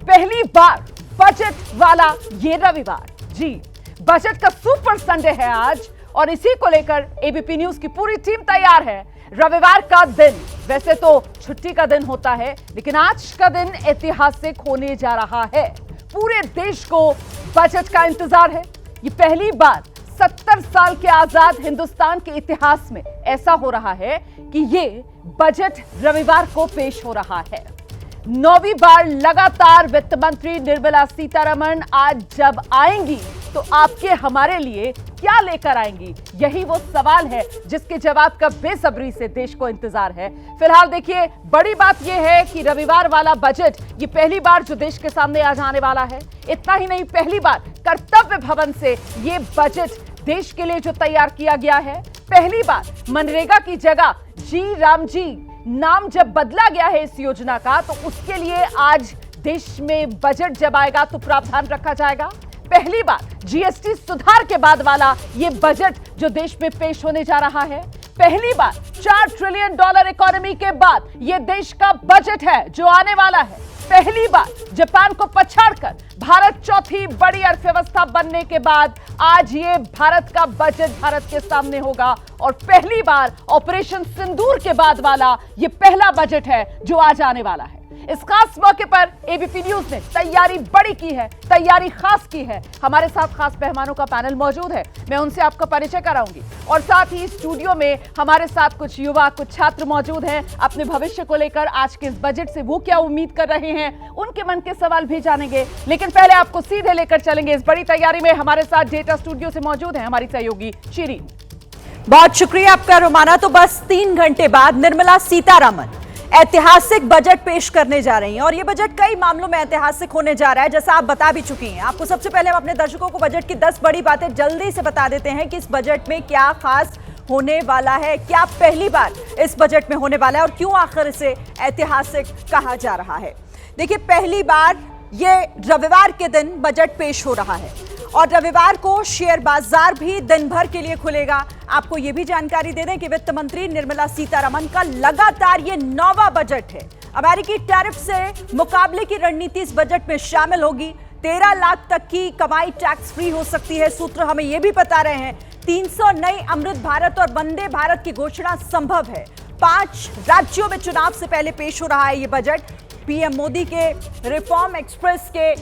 पहली बार बजट वाला ये रविवार। जी, बजट का सुपर संडे है आज और इसी को लेकर एबीपी न्यूज की पूरी टीम तैयार है। रविवार का दिन वैसे तो छुट्टी का दिन होता है, लेकिन आज का दिन ऐतिहासिक होने जा रहा है। पूरे देश को बजट का इंतजार है। ये पहली बार 70 साल के आजाद हिंदुस्तान के इतिहास में ऐसा हो रहा है कि ये बजट रविवार को पेश हो रहा है। 9वीं बार लगातार वित्त मंत्री निर्मला सीतारमण आज जब आएंगी तो आपके हमारे लिए क्या लेकर आएंगी, यही वो सवाल है जिसके जवाब का बेसब्री से देश को इंतजार है। फिलहाल देखिए, बड़ी बात यह है कि रविवार वाला बजट ये पहली बार जो देश के सामने आज आने वाला है। इतना ही नहीं, पहली बार कर्तव्य भवन से ये बजट देश के लिए जो तैयार किया गया है। पहली बार मनरेगा की जगह जी राम जी नाम जब बदला गया है इस योजना का, तो उसके लिए आज देश में बजट जब आएगा तो प्रावधान रखा जाएगा। पहली बार जीएसटी सुधार के बाद वाला ये बजट जो देश में पेश होने जा रहा है। पहली बार $4 ट्रिलियन इकोनॉमी के बाद ये देश का बजट है जो आने वाला है। पहली बार जापान को पछाड़कर भारत चौथी बड़ी अर्थव्यवस्था बनने के बाद आज ये भारत का बजट भारत के सामने होगा। और पहली बार ऑपरेशन सिंदूर के बाद वाला ये पहला बजट है जो आज आने वाला है। इस खास मौके पर एबीपी न्यूज ने तैयारी बड़ी की है, तैयारी खास की है। हमारे साथ खास मेहमानों का पैनल मौजूद है, मैं उनसे आपका परिचय कराऊंगी। और साथ ही स्टूडियो में हमारे साथ कुछ युवा, कुछ छात्र मौजूद हैं। अपने भविष्य को लेकर आज के इस बजट से वो क्या उम्मीद कर रहे हैं, उनके मन के सवाल भी जानेंगे। लेकिन पहले आपको सीधे लेकर चलेंगे इस बड़ी तैयारी में। हमारे साथ डेटा स्टूडियो से मौजूद है हमारी सहयोगी शिरीन। बहुत शुक्रिया आपका रोमाना। तो बस 3 घंटे बाद निर्मला सीतारमण ऐतिहासिक बजट पेश करने जा रही हैं और ये बजट कई मामलों में ऐतिहासिक होने जा रहा है, जैसा आप बता भी चुकी हैं। आपको सबसे पहले हम अपने दर्शकों को बजट की 10 बड़ी बातें जल्दी से बता देते हैं कि इस बजट में क्या खास होने वाला है, क्या पहली बार इस बजट में होने वाला है और क्यों आखिर इसे ऐतिहासिक कहा जा रहा है। देखिए, पहली बार ये रविवार के दिन बजट पेश हो रहा है और रविवार को शेयर बाजार भी दिन भर के लिए खुलेगा। आपको यह भी जानकारी दे दें कि वित्त मंत्री निर्मला सीतारमण का लगातार ये 9वां बजट है। अमेरिकी टैरिफ से मुकाबले की रणनीति इस बजट में शामिल होगी। 13 लाख तक की कमाई टैक्स फ्री हो सकती है। सूत्र हमें यह भी बता रहे हैं 300 नई अमृत भारत और वंदे भारत की घोषणा संभव है। 5 राज्यों में चुनाव से पहले पेश हो रहा है ये बजट। पीएम मोदी के रिफॉर्म एक्सप्रेस के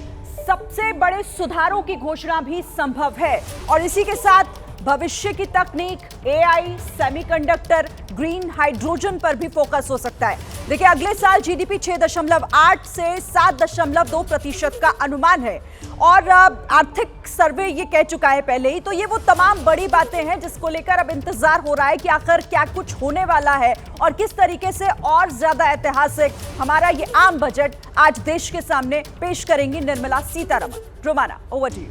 सबसे बड़े सुधारों की घोषणा भी संभव है और इसी के साथ भविष्य की तकनीक, एआई, सेमीकंडक्टर, ग्रीन हाइड्रोजन पर भी फोकस हो सकता है। देखिए, अगले साल जीडीपी 6.8 से 7.2% का अनुमान है और आर्थिक सर्वे ये कह चुका है पहले ही। तो ये वो तमाम बड़ी बातें हैं जिसको लेकर अब इंतजार हो रहा है कि आखिर क्या कुछ होने वाला है और किस तरीके से और ज्यादा ऐतिहासिक हमारा ये आम बजट आज देश के सामने पेश करेंगी Nirmala Sitharaman. Romana, over to you.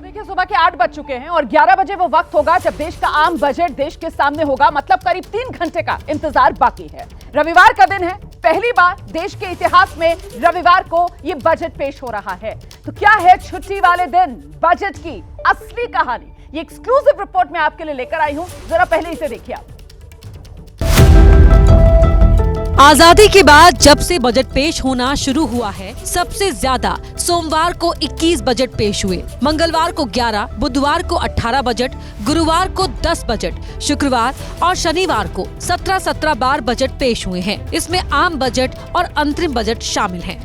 देखिए, सुबह के 8 बज चुके हैं और 11 बजे वो वक्त होगा जब देश का आम बजट देश के सामने होगा। मतलब करीब 3 घंटे का इंतजार बाकी है। रविवार का दिन है, पहली बार देश के इतिहास में रविवार को ये बजट पेश हो रहा है। तो क्या है छुट्टी वाले दिन बजट की असली कहानी, ये एक्सक्लूसिव रिपोर्ट में आपके लिए लेकर आई हूं। जरा पहले इसे देखिए आप। आजादी के बाद जब से बजट पेश होना शुरू हुआ है, सबसे ज्यादा सोमवार को 21 बजट पेश हुए, मंगलवार को 11, बुधवार को 18 बजट, गुरुवार को 10 बजट, शुक्रवार और शनिवार को 17 बार बजट पेश हुए हैं। इसमें आम बजट और अंतरिम बजट शामिल हैं।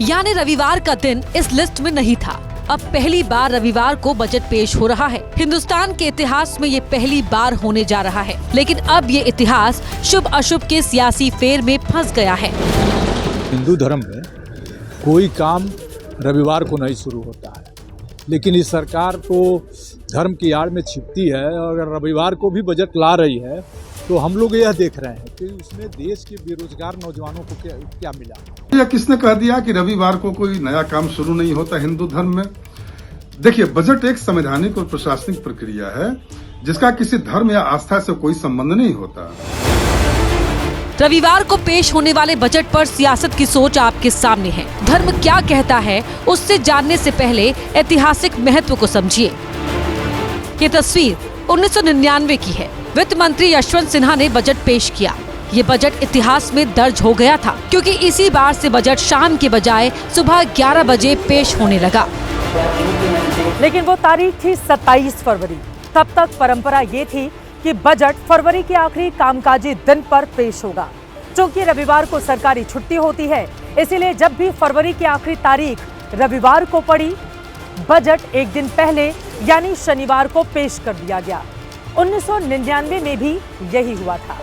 यानी रविवार का दिन इस लिस्ट में नहीं था। अब पहली बार रविवार को बजट पेश हो रहा है। हिंदुस्तान के इतिहास में ये पहली बार होने जा रहा है, लेकिन अब ये इतिहास शुभ अशुभ के सियासी फेर में फंस गया है। हिंदू धर्म में कोई काम रविवार को नहीं शुरू होता है, लेकिन इस सरकार तो धर्म की आड़ में छिपती है और अगर रविवार को भी बजट ला रही है तो हम लोग यह देख रहे हैं कि उसमें देश के बेरोजगार नौजवानों को क्या मिला। या किसने कह दिया कि रविवार को कोई नया काम शुरू नहीं होता हिंदू धर्म में। देखिए, बजट एक संवैधानिक और प्रशासनिक प्रक्रिया है जिसका किसी धर्म या आस्था से कोई संबंध नहीं होता। रविवार को पेश होने वाले बजट पर सियासत की सोच आपके सामने है। धर्म क्या कहता है उससे जानने से पहले ऐतिहासिक महत्व को समझिए। ये तस्वीर 1999 की है। वित्त मंत्री यशवंत सिन्हा ने बजट पेश किया। ये बजट इतिहास में दर्ज हो गया था, क्योंकि इसी बार से बजट शाम के बजाय सुबह 11 बजे पेश होने लगा। लेकिन वो तारीख थी 27 फरवरी। तब तक परंपरा ये थी कि बजट फरवरी के आखिरी कामकाजी दिन पर पेश होगा। क्योंकि रविवार को सरकारी छुट्टी होती है, इसीलिए जब भी फरवरी की आखिरी तारीख रविवार को पड़ी, बजट एक दिन पहले यानी शनिवार को पेश कर दिया गया। 1999 में भी यही हुआ था।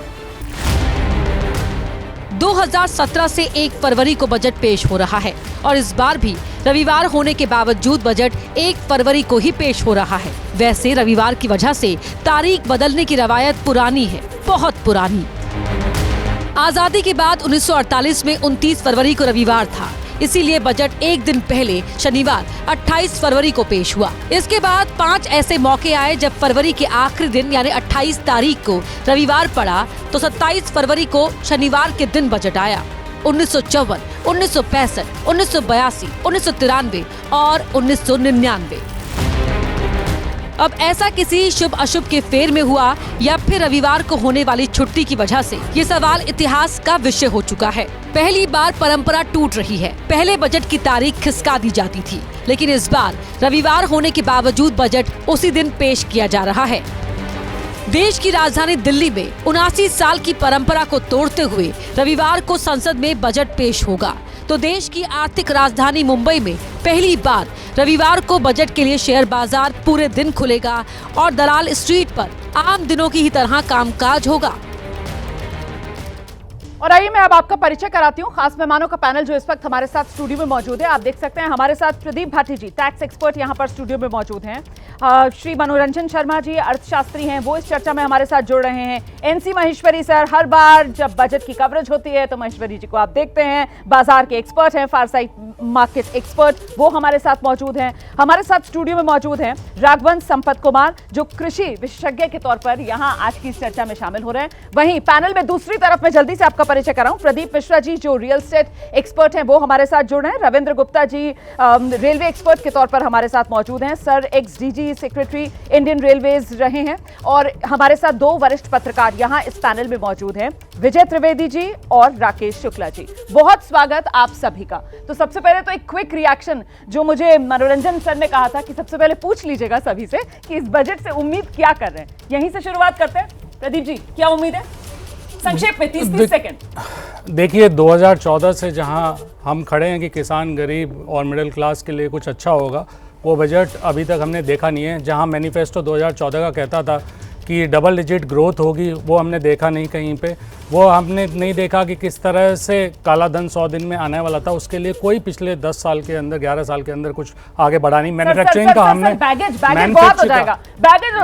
2017 से 1 फरवरी को बजट पेश हो रहा है और इस बार भी रविवार होने के बावजूद बजट 1 फरवरी को ही पेश हो रहा है। वैसे रविवार की वजह से तारीख बदलने की रवायत पुरानी है, बहुत पुरानी। आजादी के बाद 1948 में 29 फरवरी को रविवार था, इसीलिए बजट एक दिन पहले शनिवार 28 फरवरी को पेश हुआ। इसके बाद 5 ऐसे मौके आए जब फरवरी के आखिरी दिन यानी 28 तारीख को रविवार पड़ा तो 27 फरवरी को शनिवार के दिन बजट आया। 1954, 1965, 1982, 1993 और 1999। अब ऐसा किसी शुभ अशुभ के फेर में हुआ या फिर रविवार को होने वाली छुट्टी की वजह से, ये सवाल इतिहास का विषय हो चुका है। पहली बार परंपरा टूट रही है। पहले बजट की तारीख खिसका दी जाती थी, लेकिन इस बार रविवार होने के बावजूद बजट उसी दिन पेश किया जा रहा है। देश की राजधानी दिल्ली में 79 साल की परंपरा को तोड़ते हुए रविवार को संसद में बजट पेश होगा, तो देश की आर्थिक राजधानी मुंबई में पहली बार रविवार को बजट के लिए शेयर बाजार पूरे दिन खुलेगा और दलाल स्ट्रीट पर आम दिनों की ही तरह कामकाज होगा। और आइए मैं अब आपका परिचय कराती हूँ खास मेहमानों का पैनल जो इस वक्त हमारे साथ स्टूडियो में मौजूद है। आप देख सकते हैं हमारे साथ प्रदीप भाटी जी, टैक्स एक्सपर्ट यहाँ पर स्टूडियो में मौजूद हैं। श्री मनोरंजन शर्मा जी, अर्थशास्त्री हैं, वो इस चर्चा में हमारे साथ जुड़ रहे हैं। एनसी महेश्वरी सर, हर बार जब बजट की कवरेज होती है तो महेश्वरी जी को आप देखते हैं, बाजार के एक्सपर्ट हैं, फारसाइट मार्केट एक्सपर्ट, वो हमारे साथ मौजूद हैं। हमारे साथ स्टूडियो में मौजूद हैं राघवन संपत कुमार, जो कृषि विशेषज्ञ के तौर पर यहाँ आज की इस चर्चा में शामिल हो रहे हैं। वहीं पैनल में दूसरी तरफ में जल्दी से आपका परिचय कराऊं, प्रदीप मिश्रा जी जो रियल एस्टेट एक्सपर्ट हैं, वो हमारे साथ जुड़ रहे हैं। रविंद्र गुप्ता जी रेलवे एक्सपर्ट के तौर पर हमारे साथ मौजूद हैं। Sir x DG secretary Indian railways रहे हैं। और हमारे साथ 2 वरिष्ठ पत्रकार यहाँ इस पैनल में मौजूद हैं, विजय त्रिवेदी जी और राकेश शुक्ला जी। बहुत स्वागत आप सभी का। तो सबसे पहले तो एक क्विक रिएक्शन जो मुझे मनोरंजन सर ने कहा था कि सबसे पहले पूछ लीजिएगा सभी से कि इस बजट से उम्मीद क्या कर रहे हैं। यहीं से शुरुआत करते हैं। प्रदीप जी, क्या उम्मीद है संक्षेप में 30 सेकंड? देखिए, 2014 से जहां हम खड़े हैं कि किसान, गरीब और मिडिल क्लास के लिए कुछ अच्छा होगा, वो बजट अभी तक हमने देखा नहीं है। जहां मैनिफेस्टो 2014 का कहता था कि डबल डिजिट ग्रोथ होगी, वो हमने देखा नहीं कहीं पे। वो हमने नहीं देखा कि किस तरह से काला धन 100 दिन में आने वाला था। उसके लिए कोई पिछले 10 साल के अंदर, 11 साल के अंदर कुछ आगे बढ़ा नहीं। मैन्युफैक्चरिंग का हमने बैगेज बहुत हो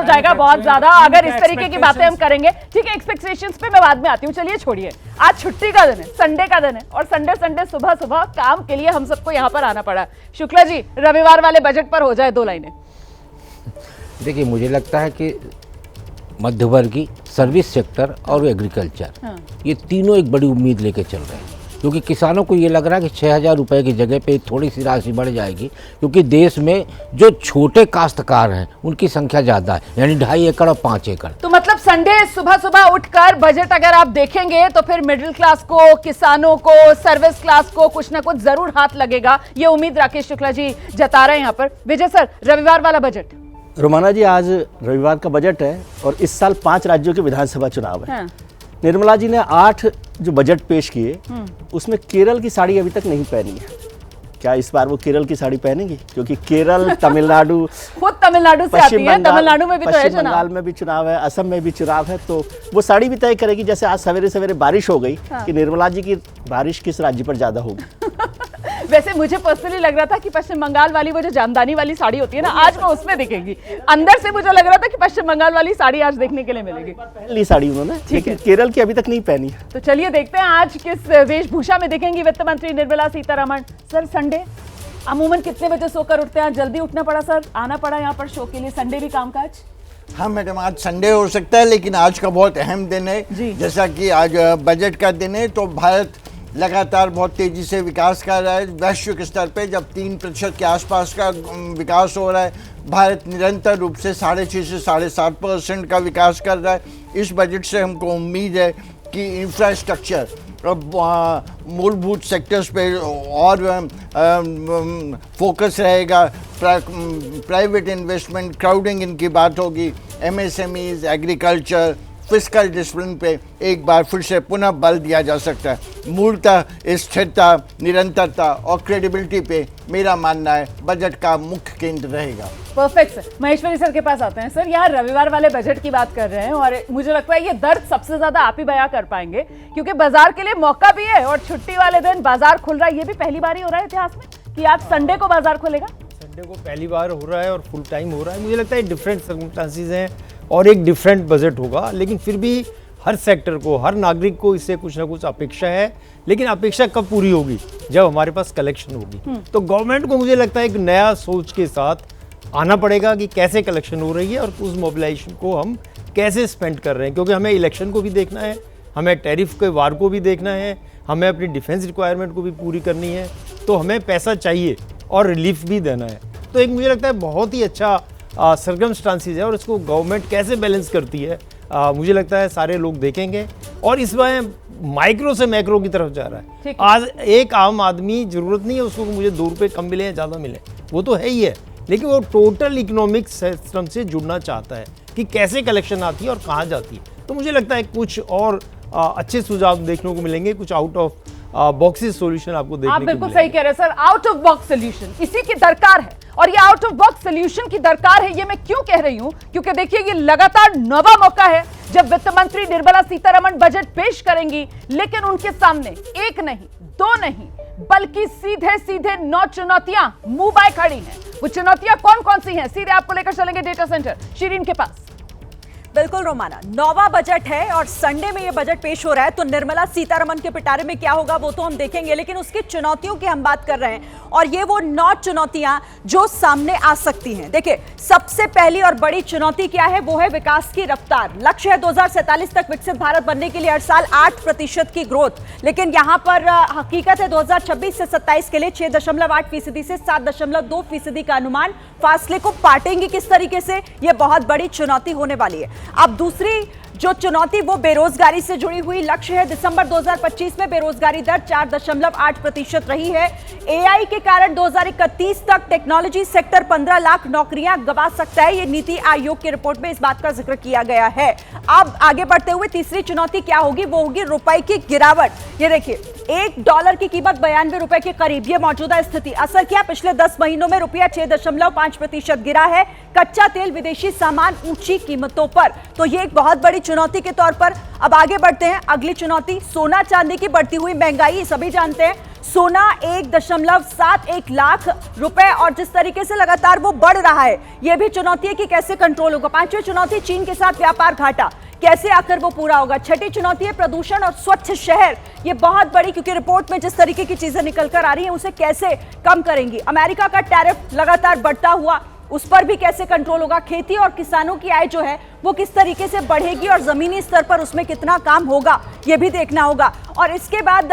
जाएगा बहुत ज्यादा अगर इस तरीके की बातें हम करेंगे। ठीक है, एक्सपेक्टेशंस पे मैं बाद में आती हूँ। चलिए छोड़िए, आज छुट्टी का दिन है, संडे का दिन है, और संडे सुबह सुबह काम के लिए हम सबको यहाँ पर आना पड़ा। शुक्ला जी, रविवार वाले बजट पर हो जाए 2 लाइनें। देखिए, मुझे लगता है कि मध्यवर्गीय, सर्विस सेक्टर और एग्रीकल्चर, ये तीनों एक बड़ी उम्मीद लेके चल रहे हैं। क्योंकि किसानों को ये लग रहा है कि 6,000 रुपये की जगह पे थोड़ी सी राशि बढ़ जाएगी, क्योंकि देश में जो छोटे काश्तकार हैं उनकी संख्या ज़्यादा है, यानी 2.5 एकड़ और 5 एकड़। तो मतलब संडे सुबह सुबह उठकर बजट अगर आप देखेंगे तो फिर मिडिल क्लास को, किसानों को, सर्विस क्लास को कुछ ना कुछ जरूर हाथ लगेगा, ये उम्मीद राकेश शुक्ला जी जता रहे हैं यहाँ पर। विजय सर, रविवार वाला बजट। रोमाना जी, आज रविवार का बजट है और इस साल 5 राज्यों के विधानसभा चुनाव है। निर्मला जी ने 8 जो बजट पेश किए, उसमें केरल की साड़ी अभी तक नहीं पहनी है। क्या इस बार वो केरल की साड़ी पहनेंगी? क्योंकि केरल, तमिलनाडु, खुद तमिलनाडु से आती है, तमिलनाडु में भी तो है चुनाव, बंगाल में भी चुनाव है, असम में भी चुनाव है, तो वो साड़ी भी तय करेगी। जैसे आज सवेरे सवेरे बारिश हो गई कि निर्मला जी की बारिश किस राज्य पर ज्यादा होगी। वैसे मुझे पर्सनली लग रहा था कि पश्चिम बंगाल वाली वो जो जामदानी वाली साड़ी होती है ना, आज वो उसमें दिखेगी। अंदर से मुझे लग रहा था कि पश्चिम बंगाल वाली साड़ी आज देखने के लिए मिलेगी। पहली साड़ी उन्होंने, लेकिन केरल की अभी तक नहीं पहनी है। तो चलिए देखते हैं आज किस वेशभूषा में दिखेंगी वित्त मंत्री निर्मला सीतारमण। सर, संडे अमूमन कितने बजे सोकर उठते हैं? जल्दी उठना पड़ा सर, आना पड़ा यहाँ पर शो के लिए। संडे भी कामकाज? हाँ मैडम, आज संडे हो सकता है, लेकिन आज का बहुत अहम दिन है। जैसा कि आज बजट का दिन है, तो भारत लगातार बहुत तेजी से विकास कर रहा है। वैश्विक स्तर पे जब 3% के आसपास का विकास हो रहा है, भारत निरंतर रूप से 6.5 से 7.5% का विकास कर रहा है। इस बजट से हमको उम्मीद है कि इंफ्रास्ट्रक्चर, मूलभूत सेक्टर्स पे और फोकस रहेगा, प्राइवेट इन्वेस्टमेंट, क्राउडिंग इनकी बात होगी, MSMEs, एग्रीकल्चर, फिस्कल डिसिप्लिन पे एक बार फिर से पुनः बल दिया जा सकता है। मूलतः स्थिरता, निरंतरता और क्रेडिबिलिटी पे मेरा मानना है बजट का मुख्य केंद्र रहेगा। Perfect sir. महेश्वरी सर के पास आते हैं। सर, यार रविवार वाले बजट की बात कर रहे हैं और मुझे लगता है ये दर्द सबसे ज्यादा आप ही बयां कर पाएंगे, क्योंकि बाजार के लिए मौका भी है और छुट्टी वाले दिन बाजार खुल रहा है। ये भी पहली बार ही हो रहा है इतिहास में कि आज संडे को बाजार खुलेगा। संडे को पहली बार हो रहा है और फुल टाइम हो रहा है। मुझे लगता है डिफरेंट सर्कमस्टांसेस हैं और एक डिफरेंट बजट होगा, लेकिन फिर भी हर सेक्टर को, हर नागरिक को इससे कुछ ना कुछ अपेक्षा है। लेकिन अपेक्षा कब पूरी होगी? जब हमारे पास कलेक्शन होगी। तो गवर्नमेंट को मुझे लगता है एक नया सोच के साथ आना पड़ेगा कि कैसे कलेक्शन हो रही है और उस मोबिलाइजेशन को हम कैसे स्पेंड कर रहे हैं, क्योंकि हमें इलेक्शन को भी देखना है, हमें टैरिफ के वार को भी देखना है, हमें अपनी डिफेंस रिक्वायरमेंट को भी पूरी करनी है। तो हमें पैसा चाहिए और रिलीफ भी देना है। तो एक मुझे लगता है बहुत ही अच्छा सर्कमस्टांसेस है और इसको गवर्नमेंट कैसे बैलेंस करती है, मुझे लगता है सारे लोग देखेंगे। और इसमें माइक्रो से मैक्रो की तरफ जा रहा है। आज एक आम आदमी, जरूरत नहीं है उसको मुझे 2 रुपये कम मिले या ज़्यादा मिले, वो तो है ही है, लेकिन वो टोटल इकोनॉमिक सिस्टम से जुड़ना चाहता है कि कैसे कलेक्शन आती है और कहाँ जाती है। तो मुझे लगता है कुछ और अच्छे सुझाव देखने को मिलेंगे, कुछ आउट ऑफ बॉक्सेस सॉल्यूशन आपको देखने को मिलेंगे। आप बिल्कुल सही कह रहे हैं sir, out of box solution इसी की दरकार है। और ये आउट ऑफ बॉक्स सॉल्यूशन की दरकार है, ये मैं क्यों कह रही हूं, क्योंकि देखिए ये लगातार 9वां मौका है जब वित्त मंत्री निर्मला सीतारमण बजट पेश करेंगी, लेकिन उनके सामने एक नहीं, 2 नहीं, बल्कि सीधे सीधे 9 चुनौतियां मुंह बाय खड़ी हैं। वो चुनौतियां कौन कौन सी हैं, सीधे आपको लेकर चलेंगे डेटा सेंटर शीरीन के पास। बिल्कुल रोमाना, 9वां बजट है और संडे में ये बजट पेश हो रहा है, तो निर्मला सीतारमण के पिटारे में क्या होगा वो तो हम देखेंगे, लेकिन उसकी चुनौतियों की हम बात कर रहे हैं और ये वो 9 चुनौतियां जो सामने आ सकती हैं। देखिए, सबसे पहली और बड़ी चुनौती क्या है, वो है विकास की रफ्तार। लक्ष्य है 2047 तक विकसित भारत बनने के लिए हर साल 8% की ग्रोथ, लेकिन यहां पर हकीकत है 2026 से 27 के लिए 6.8% से 7.2% का अनुमान। फासले को पाटेंगे किस तरीके से, यह बहुत बड़ी चुनौती होने वाली है। अब दूसरी जो चुनौती वो बेरोजगारी से जुड़ी हुई। लक्ष्य है दिसंबर 2025 में बेरोजगारी दर 4.8% रही है। एआई के कारण 2031 तक टेक्नोलॉजी सेक्टर 15 लाख नौकरियां गंवा सकता है, ये नीति आयोग की रिपोर्ट में इस बात का जिक्र किया गया है। अब आगे बढ़ते हुए तीसरी चुनौती क्या होगी, वो होगी रुपए की गिरावट। ये देखिए, $1 की कीमत 92 रुपए के करीब, ये मौजूदा स्थिति। असर क्या, पिछले 10 महीनों में रुपया 6.5% गिरा है। कच्चा तेल, विदेशी सामान ऊंची कीमतों पर, तो ये एक बहुत बड़ी चुनौती के तौर पर। अब आगे बढ़ते हैं, अगली चुनौती सोना चांदी की बढ़ती हुई महंगाई। सभी जानते हैं सोना 1.71 लाख रुपए और जिस तरीके से लगातार वो बढ़ रहा है, यह भी चुनौती है कि कैसे कंट्रोल होगा। पांचवी चुनौती चीन के साथ व्यापार घाटा, कैसे आकर वो पूरा होगा। छठी चुनौती है प्रदूषण और स्वच्छ शहर, ये बहुत बड़ी, क्योंकि रिपोर्ट में जिस तरीके की चीजें निकल कर आ रही हैं उसे कैसे कम करेंगी। अमेरिका का टैरिफ लगातार बढ़ता हुआ, उस पर भी कैसे कंट्रोल होगा। खेती और किसानों की आय जो है वो किस तरीके से बढ़ेगी और जमीनी स्तर पर उसमें कितना काम होगा, ये भी देखना होगा। और इसके बाद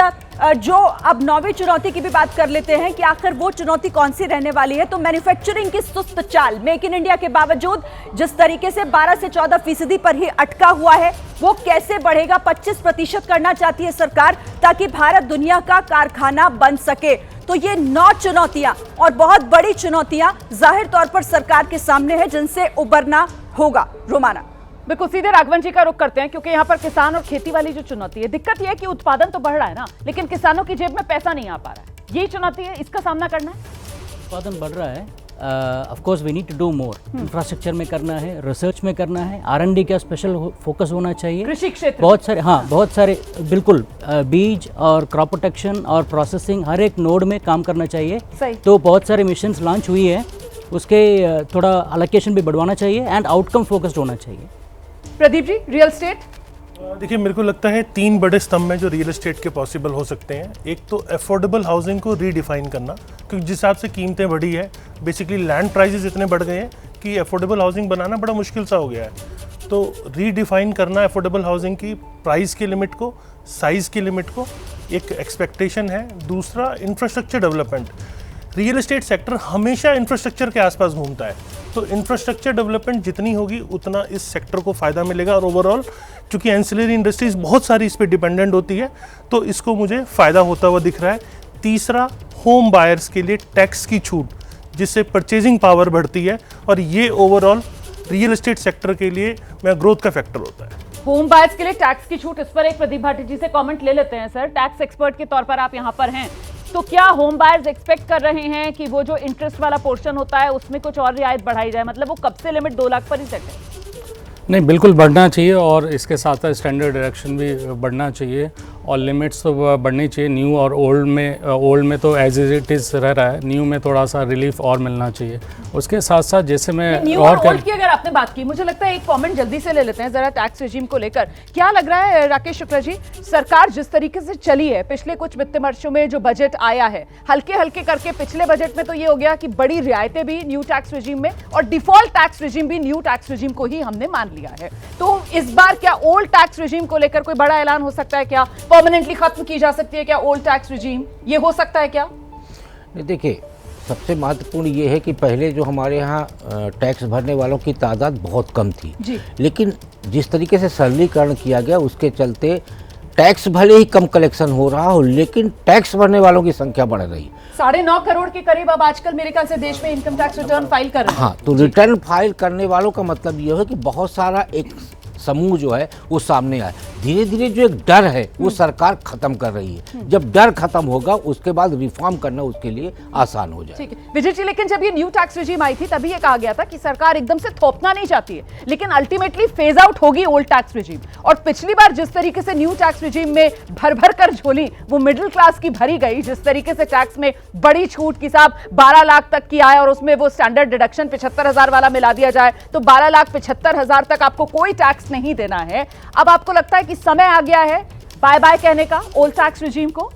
जो अब 9वीं चुनौती की भी बात कर लेते हैं कि आखिर वो चुनौती कौन सी रहने वाली है, तो मैन्युफैक्चरिंग की सुस्त चाल। मेक इन इंडिया के बावजूद जिस तरीके से 12 से 14% पर ही अटका हुआ है, वो कैसे बढ़ेगा। 25% करना चाहती है सरकार ताकि भारत दुनिया का कारखाना बन सके। तो ये 9 चुनौतियां और बहुत बड़ी चुनौतियां जाहिर तौर पर सरकार के सामने है, जिनसे उबरना होगा। रोमाना, बिल्कुल सीधे राघवन जी का रुख करते हैं, क्योंकि यहाँ पर किसान और खेती वाली जो चुनौती है, दिक्कत यह है कि उत्पादन तो बढ़ रहा है ना, लेकिन किसानों की जेब में पैसा नहीं आ पा रहा है। यही चुनौती है, इसका सामना करना है। उत्पादन बढ़ रहा है, of course we need to do more. Infrastructure में करना है, रिसर्च में करना है, R&D का स्पेशल फोकस होना चाहिए। कृषि क्षेत्र बहुत सारे, हाँ बहुत सारे, बिल्कुल बीज और क्रॉप प्रोटेक्शन और प्रोसेसिंग हर एक नोड में काम करना चाहिए। सही। तो बहुत सारे मिशंस लॉन्च हुई है, उसके थोड़ा अलोकेशन भी बढ़वाना चाहिए एंड आउटकम फोकस्ड होना चाहिए। Pradeep ji, real estate. देखिए, मेरे को लगता है 3 बड़े स्तंभ हैं जो रियल एस्टेट के पॉसिबल हो सकते हैं। एक तो अफोर्डेबल हाउसिंग को रीडिफाइन करना, क्योंकि जिस हिसाब से कीमतें बढ़ी है, बेसिकली लैंड प्राइसेस इतने बढ़ गए हैं कि अफोर्डेबल हाउसिंग बनाना बड़ा मुश्किल सा हो गया है। तो रीडिफाइन करना अफोर्डेबल हाउसिंग की प्राइस की लिमिट को, साइज़ की लिमिट को, एक एक्सपेक्टेशन है। दूसरा, infrastructure development. Real estate sector हमेशा इंफ्रास्ट्रक्चर के आसपास घूमता है, तो इंफ्रास्ट्रक्चर डेवलपमेंट जितनी होगी उतना इस सेक्टर को फ़ायदा मिलेगा और ओवरऑल चूँकि एंसिलरी इंडस्ट्रीज बहुत सारी इस पर डिपेंडेंट होती है, तो इसको मुझे फ़ायदा होता हुआ दिख रहा है। तीसरा, होम बायर्स के लिए टैक्स की छूट, जिससे परचेजिंग पावर बढ़ती है, और ये ओवरऑल रियल एस्टेट सेक्टर के लिए ग्रोथ का फैक्टर होता है। होम बायर्स के लिए टैक्स की छूट, इस पर एक प्रदीप भाटी जी से कमेंट ले लेते हैं। सर, टैक्स एक्सपर्ट के तौर पर आप यहाँ पर हैं, तो क्या होम बायर्स एक्सपेक्ट कर रहे हैं कि वो जो इंटरेस्ट वाला पोर्शन होता है उसमें कुछ और रियायत बढ़ाई जाए? मतलब वो कब से लिमिट 2 लाख पर ही सेट है? नहीं, बिल्कुल बढ़ना चाहिए, और इसके साथ साथ स्टैंडर्ड डायरेक्शन भी बढ़ना चाहिए, और लिमिट्स तो बढ़नी चाहिए। न्यू और ओल्ड में तो एज इट इज़ रह रहा है, न्यू में थोड़ा सा रिलीफ और मिलना चाहिए। उसके साथ साथ जैसे मैं न्यू और ओल्ड की अगर आपने बात की, मुझे लगता है एक कमेंट जल्दी से ले लेते हैं जरा टैक्स रेजिम को लेकर। क्या लग रहा है राकेश शुक्ला जी, सरकार जिस तरीके से चली है पिछले कुछ वित्त वर्षों में, जो बजट आया है हल्के हल्के करके, पिछले बजट में तो ये हो गया कि बड़ी रियायतें भी न्यू टैक्स रेजिम में, और डिफॉल्ट टैक्स रेजिम भी न्यू टैक्स रेजिम को ही हमने मान लिया है। तो इस बार क्या ओल्ड टैक्स रेजिम को लेकर कोई बड़ा ऐलान हो सकता है? क्या परमानेंटली खत्म की जा सकती है क्या ओल्ड टैक्स रेजिम? ये हो सकता है क्या? देखिए, सबसे महत्वपूर्ण ये है कि पहले जो हमारे यहाँ टैक्स भरने वालों की तादाद बहुत कम थी जी। लेकिन जिस तरीके से सरलीकरण किया गया उसके चलते टैक्स भले ही कम कलेक्शन हो रहा हो, लेकिन टैक्स भरने वालों की संख्या बढ़ रही। 9.5 करोड़ के करीब अब आजकल मेरे ख्याल से देश में इनकम टैक्स रिटर्न फाइल कर रहे हैं। हाँ, तो रिटर्न फाइल करने वालों का मतलब ये है कि बहुत सारा एक समूह जो है वो सामने आए। धीरे धीरे जो एक डर है वो सरकार खत्म कर रही है। जब डर खत्म होगा उसके बाद रिफॉर्म करना उसके लिए आसान हो जाए। ठीक है विजय जी, लेकिन जब ये न्यू टैक्स रेजिम आई थी तभी ये कहा गया था कि सरकार एकदम से थोपना नहीं चाहती है, लेकिन अल्टीमेटली फेज आउट होगी ओल्ड टैक्स रेजिम। और पिछली बार जिस तरीके से न्यू टैक्स रेजिम में भर भर कर झोली वो मिडिल क्लास की भरी गई, जिस तरीके से टैक्स में बड़ी छूट की साहब 12 लाख तक की आए और उसमें वो स्टैंडर्ड डिडक्शन 75,000 वाला मिला दिया जाए, तो 12,75,000 तक आपको कोई टैक्स नहीं देना है। अब आपको लगता है कि समय आ गया है बाय बाय कहने का ओल्ड टैक्स रेजिम को?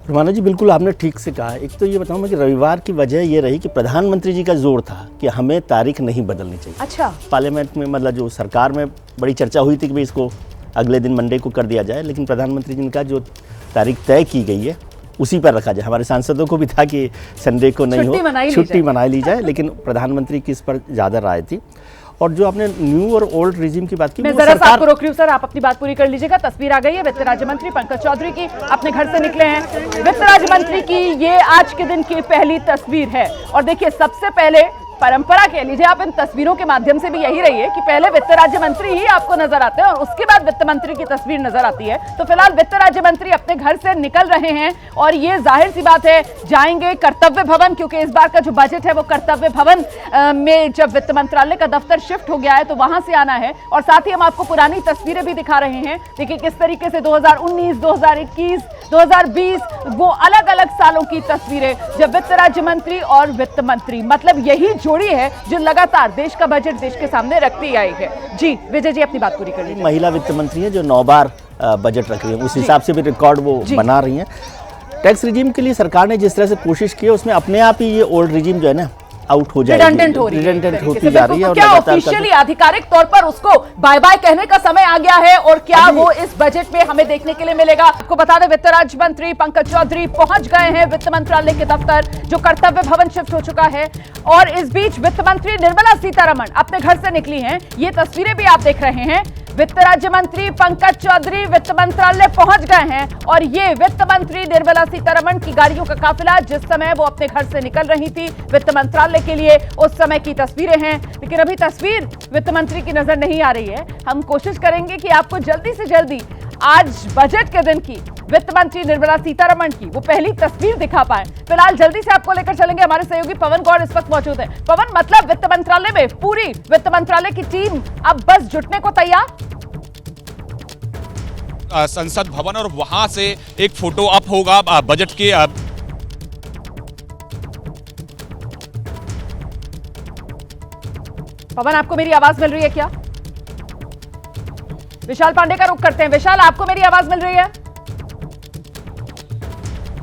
रुमाना जी, बिल्कुल आपने ठीक से कहा। एक तो ये बताऊं मैं कि रविवार की वजह ये रही कि प्रधानमंत्री जी का जोर था कि हमें तारीख नहीं बदलनी चाहिए। अच्छा। पार्लियामेंट में मतलब जो सरकार में बड़ी चर्चा हुई थी कि भाई इसको अगले दिन मंडे को कर दिया जाए, लेकिन प्रधानमंत्री जी ने कहा जो तारीख तय की गई है उसी पर रखा जाए। हमारे सांसदों को भी था कि संडे को नहीं हो, छुट्टी मना ली जाए, लेकिन प्रधानमंत्री की इस पर ज़्यादा राय थी। और जो आपने न्यू और ओल्ड रेजिम की बात की, मैं जरा आपको रोक रही हूँ सर, आप अपनी बात पूरी कर लीजिएगा। तस्वीर आ गई है वित्त राज्य मंत्री पंकज चौधरी की, अपने घर से निकले हैं। वित्त राज्य मंत्री की ये आज के दिन की पहली तस्वीर है। और देखिए, सबसे पहले परंपरा कह लीजिए आप, इन तस्वीरों के माध्यम से भी यही रही है कि पहले वित्त राज्य मंत्री ही आपको नजर आते हैं और उसके बाद वित्त मंत्री की तस्वीर नजर आती है। तो फिलहाल वित्त राज्य मंत्री अपने घर से निकल रहे हैं और ये जाहिर सी बात है जाएंगे कर्तव्य भवन, क्योंकि इस बार का जो बजट है वो कर्तव्य भवन में जब वित्त मंत्रालय का दफ्तर शिफ्ट हो गया है तो वहां से आना है। और साथ ही हम आपको पुरानी तस्वीरें भी दिखा रहे हैं। देखिए किस तरीके से 2019, 2021, 2020 वो अलग अलग सालों की तस्वीरें जब वित्त राज्य मंत्री और वित्त मंत्री, मतलब यही जोड़ी है जो लगातार देश का बजट देश के सामने रखती आई है। जी विजय जी, अपनी बात पूरी कर लीजिए। महिला वित्त मंत्री है जो 9 बार बजट रख रही है, उस हिसाब से भी रिकॉर्ड वो बना रही हैं। टैक्स रिजीम के लिए सरकार ने जिस तरह से कोशिश की है उसमें अपने आप ही ये ओल्ड रिजीम जो है ना आउट हो जाएगी, रिडंडेंट होती जा रही है। और क्या ऑफिशियली आधिकारिक तौर पर उसको बाय बाय कहने का समय आ गया है और क्या वो इस बजट में हमें देखने के लिए मिलेगा? आपको बता दें वित्त राज्य मंत्री पंकज चौधरी पहुंच गए हैं वित्त मंत्रालय के दफ्तर, जो कर्तव्य भवन शिफ्ट हो चुका है। और इस बीच वित्त मंत्री निर्मला सीतारमण अपने घर से निकली हैं। ये तस्वीरें भी आप देख रहे हैं। वित्त राज्य मंत्री पंकज चौधरी वित्त मंत्रालय पहुंच गए हैं और ये वित्त मंत्री निर्मला सीतारमण की गाड़ियों का काफिला जिस समय वो अपने घर से निकल रही थी वित्त मंत्रालय के लिए, उस समय की तस्वीरें हैं। लेकिन अभी तस्वीर वित्त मंत्री की नजर नहीं आ रही है। हम कोशिश करेंगे कि आपको जल्दी से जल्दी आज बजट के दिन की वित्त मंत्री निर्मला सीतारमण की वो पहली तस्वीर दिखा पाए। फिलहाल जल्दी से आपको लेकर चलेंगे, हमारे सहयोगी पवन गौड़ इस वक्त मौजूद है। पवन, मतलब वित्त मंत्रालय में पूरी वित्त मंत्रालय की टीम अब बस जुटने को तैयार? संसद भवन और वहां से एक फोटो अप होगा बजट के। पवन, आपको मेरी आवाज मिल रही है क्या? विशाल पांडे का रुख करते हैं। विशाल, आपको मेरी आवाज मिल रही है?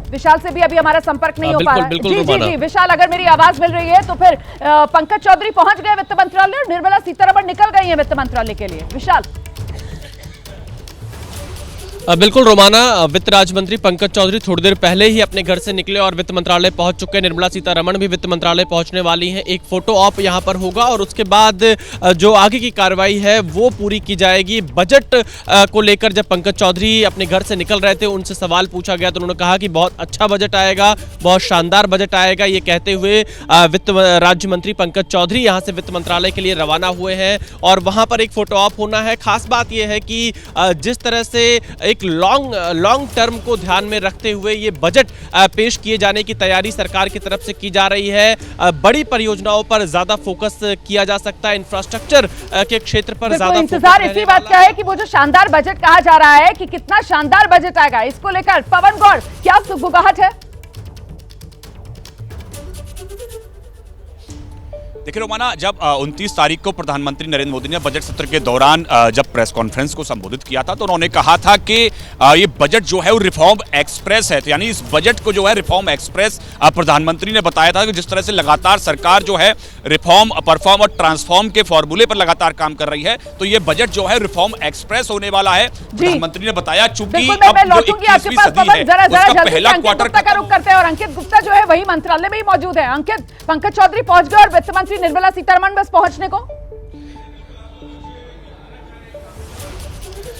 विशाल से भी अभी हमारा संपर्क नहीं हो पा रहा है। जी, विशाल, अगर मेरी आवाज मिल रही है तो फिर पंकज चौधरी पहुंच गए वित्त मंत्रालय और निर्मला सीतारमण निकल गई है वित्त मंत्रालय के लिए। विशाल, बिल्कुल रोमाना, वित्त राज्य मंत्री पंकज चौधरी थोड़ी देर पहले ही अपने घर से निकले और वित्त मंत्रालय पहुंच चुके हैं। निर्मला सीतारमण भी वित्त मंत्रालय पहुंचने वाली हैं। एक फोटो ऑप यहां पर होगा और उसके बाद जो आगे की कार्रवाई है वो पूरी की जाएगी। बजट को लेकर जब पंकज चौधरी अपने घर से निकल रहे थे, उनसे सवाल पूछा गया तो उन्होंने कहा कि बहुत अच्छा बजट आएगा, बहुत शानदार बजट आएगा। ये कहते हुए वित्त राज्य मंत्री पंकज चौधरी यहां से वित्त मंत्रालय के लिए रवाना हुए हैं और वहां पर एक फोटो ऑप होना है। खास बात यह है कि जिस तरह से एक लॉन्ग टर्म को ध्यान में रखते हुए ये बजट पेश किए जाने की तैयारी सरकार की तरफ से की जा रही है। बड़ी परियोजनाओं पर ज्यादा फोकस किया जा सकता है, इंफ्रास्ट्रक्चर के क्षेत्र पर ज्यादा इंतजार इसी बात का है कि वो जो शानदार बजट कहा जा रहा है कि कितना शानदार बजट आएगा, इसको लेकर पवन गौर क्या सुगबुगाहट है? देखिए रोमाना, जब 29 तारीख को प्रधानमंत्री नरेंद्र मोदी ने बजट सत्र के दौरान जब प्रेस कॉन्फ्रेंस को संबोधित किया था तो उन्होंने कहा था कि ये बजट जो है वो रिफॉर्म एक्सप्रेस है। तो यानी इस बजट को जो है रिफॉर्म एक्सप्रेस प्रधानमंत्री ने बताया था कि जिस तरह से लगातार सरकार जो है रिफॉर्म, परफॉर्म और ट्रांसफॉर्म के फॉर्मूले पर लगातार काम कर रही है, तो ये बजट जो है रिफॉर्म एक्सप्रेस होने वाला है। प्रधानमंत्री ने बताया चूंकि अब जो 21वीं सदी है उसका पहला क्वार्टर का रुख करते हैं और अंकित गुप्ता जो है वही मंत्रालय में ही मौजूद है। अंकित, पंकज चौधरी पहुंच गए और वित्त मंत्री निर्मला सीतारमण बस पहुंचने को।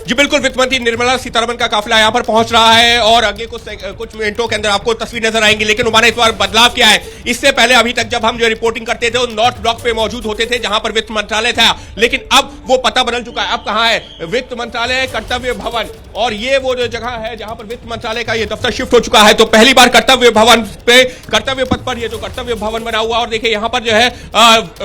जी बिल्कुल, वित्त मंत्री निर्मला सीतारमण का काफिला यहां पर पहुंच रहा है और आगे कुछ मिनटों के अंदर आपको तस्वीर नजर आएंगी। लेकिन उन्होंने इस बार बदलाव किया है। इससे पहले अभी तक जब हम जो रिपोर्टिंग करते थे वो नॉर्थ ब्लॉक पे मौजूद होते थे जहां पर वित्त मंत्रालय था, लेकिन अब वो पता बदल चुका है। अब कहां है वित्त मंत्रालय? कर्तव्य भवन। और ये वो जो जगह है जहां पर वित्त मंत्रालय का ये दफ्तर शिफ्ट हो चुका है। तो पहली बार कर्तव्य भवन पे, कर्तव्य पथ पर ये जो कर्तव्य भवन बना हुआ, और देखिए यहां पर जो है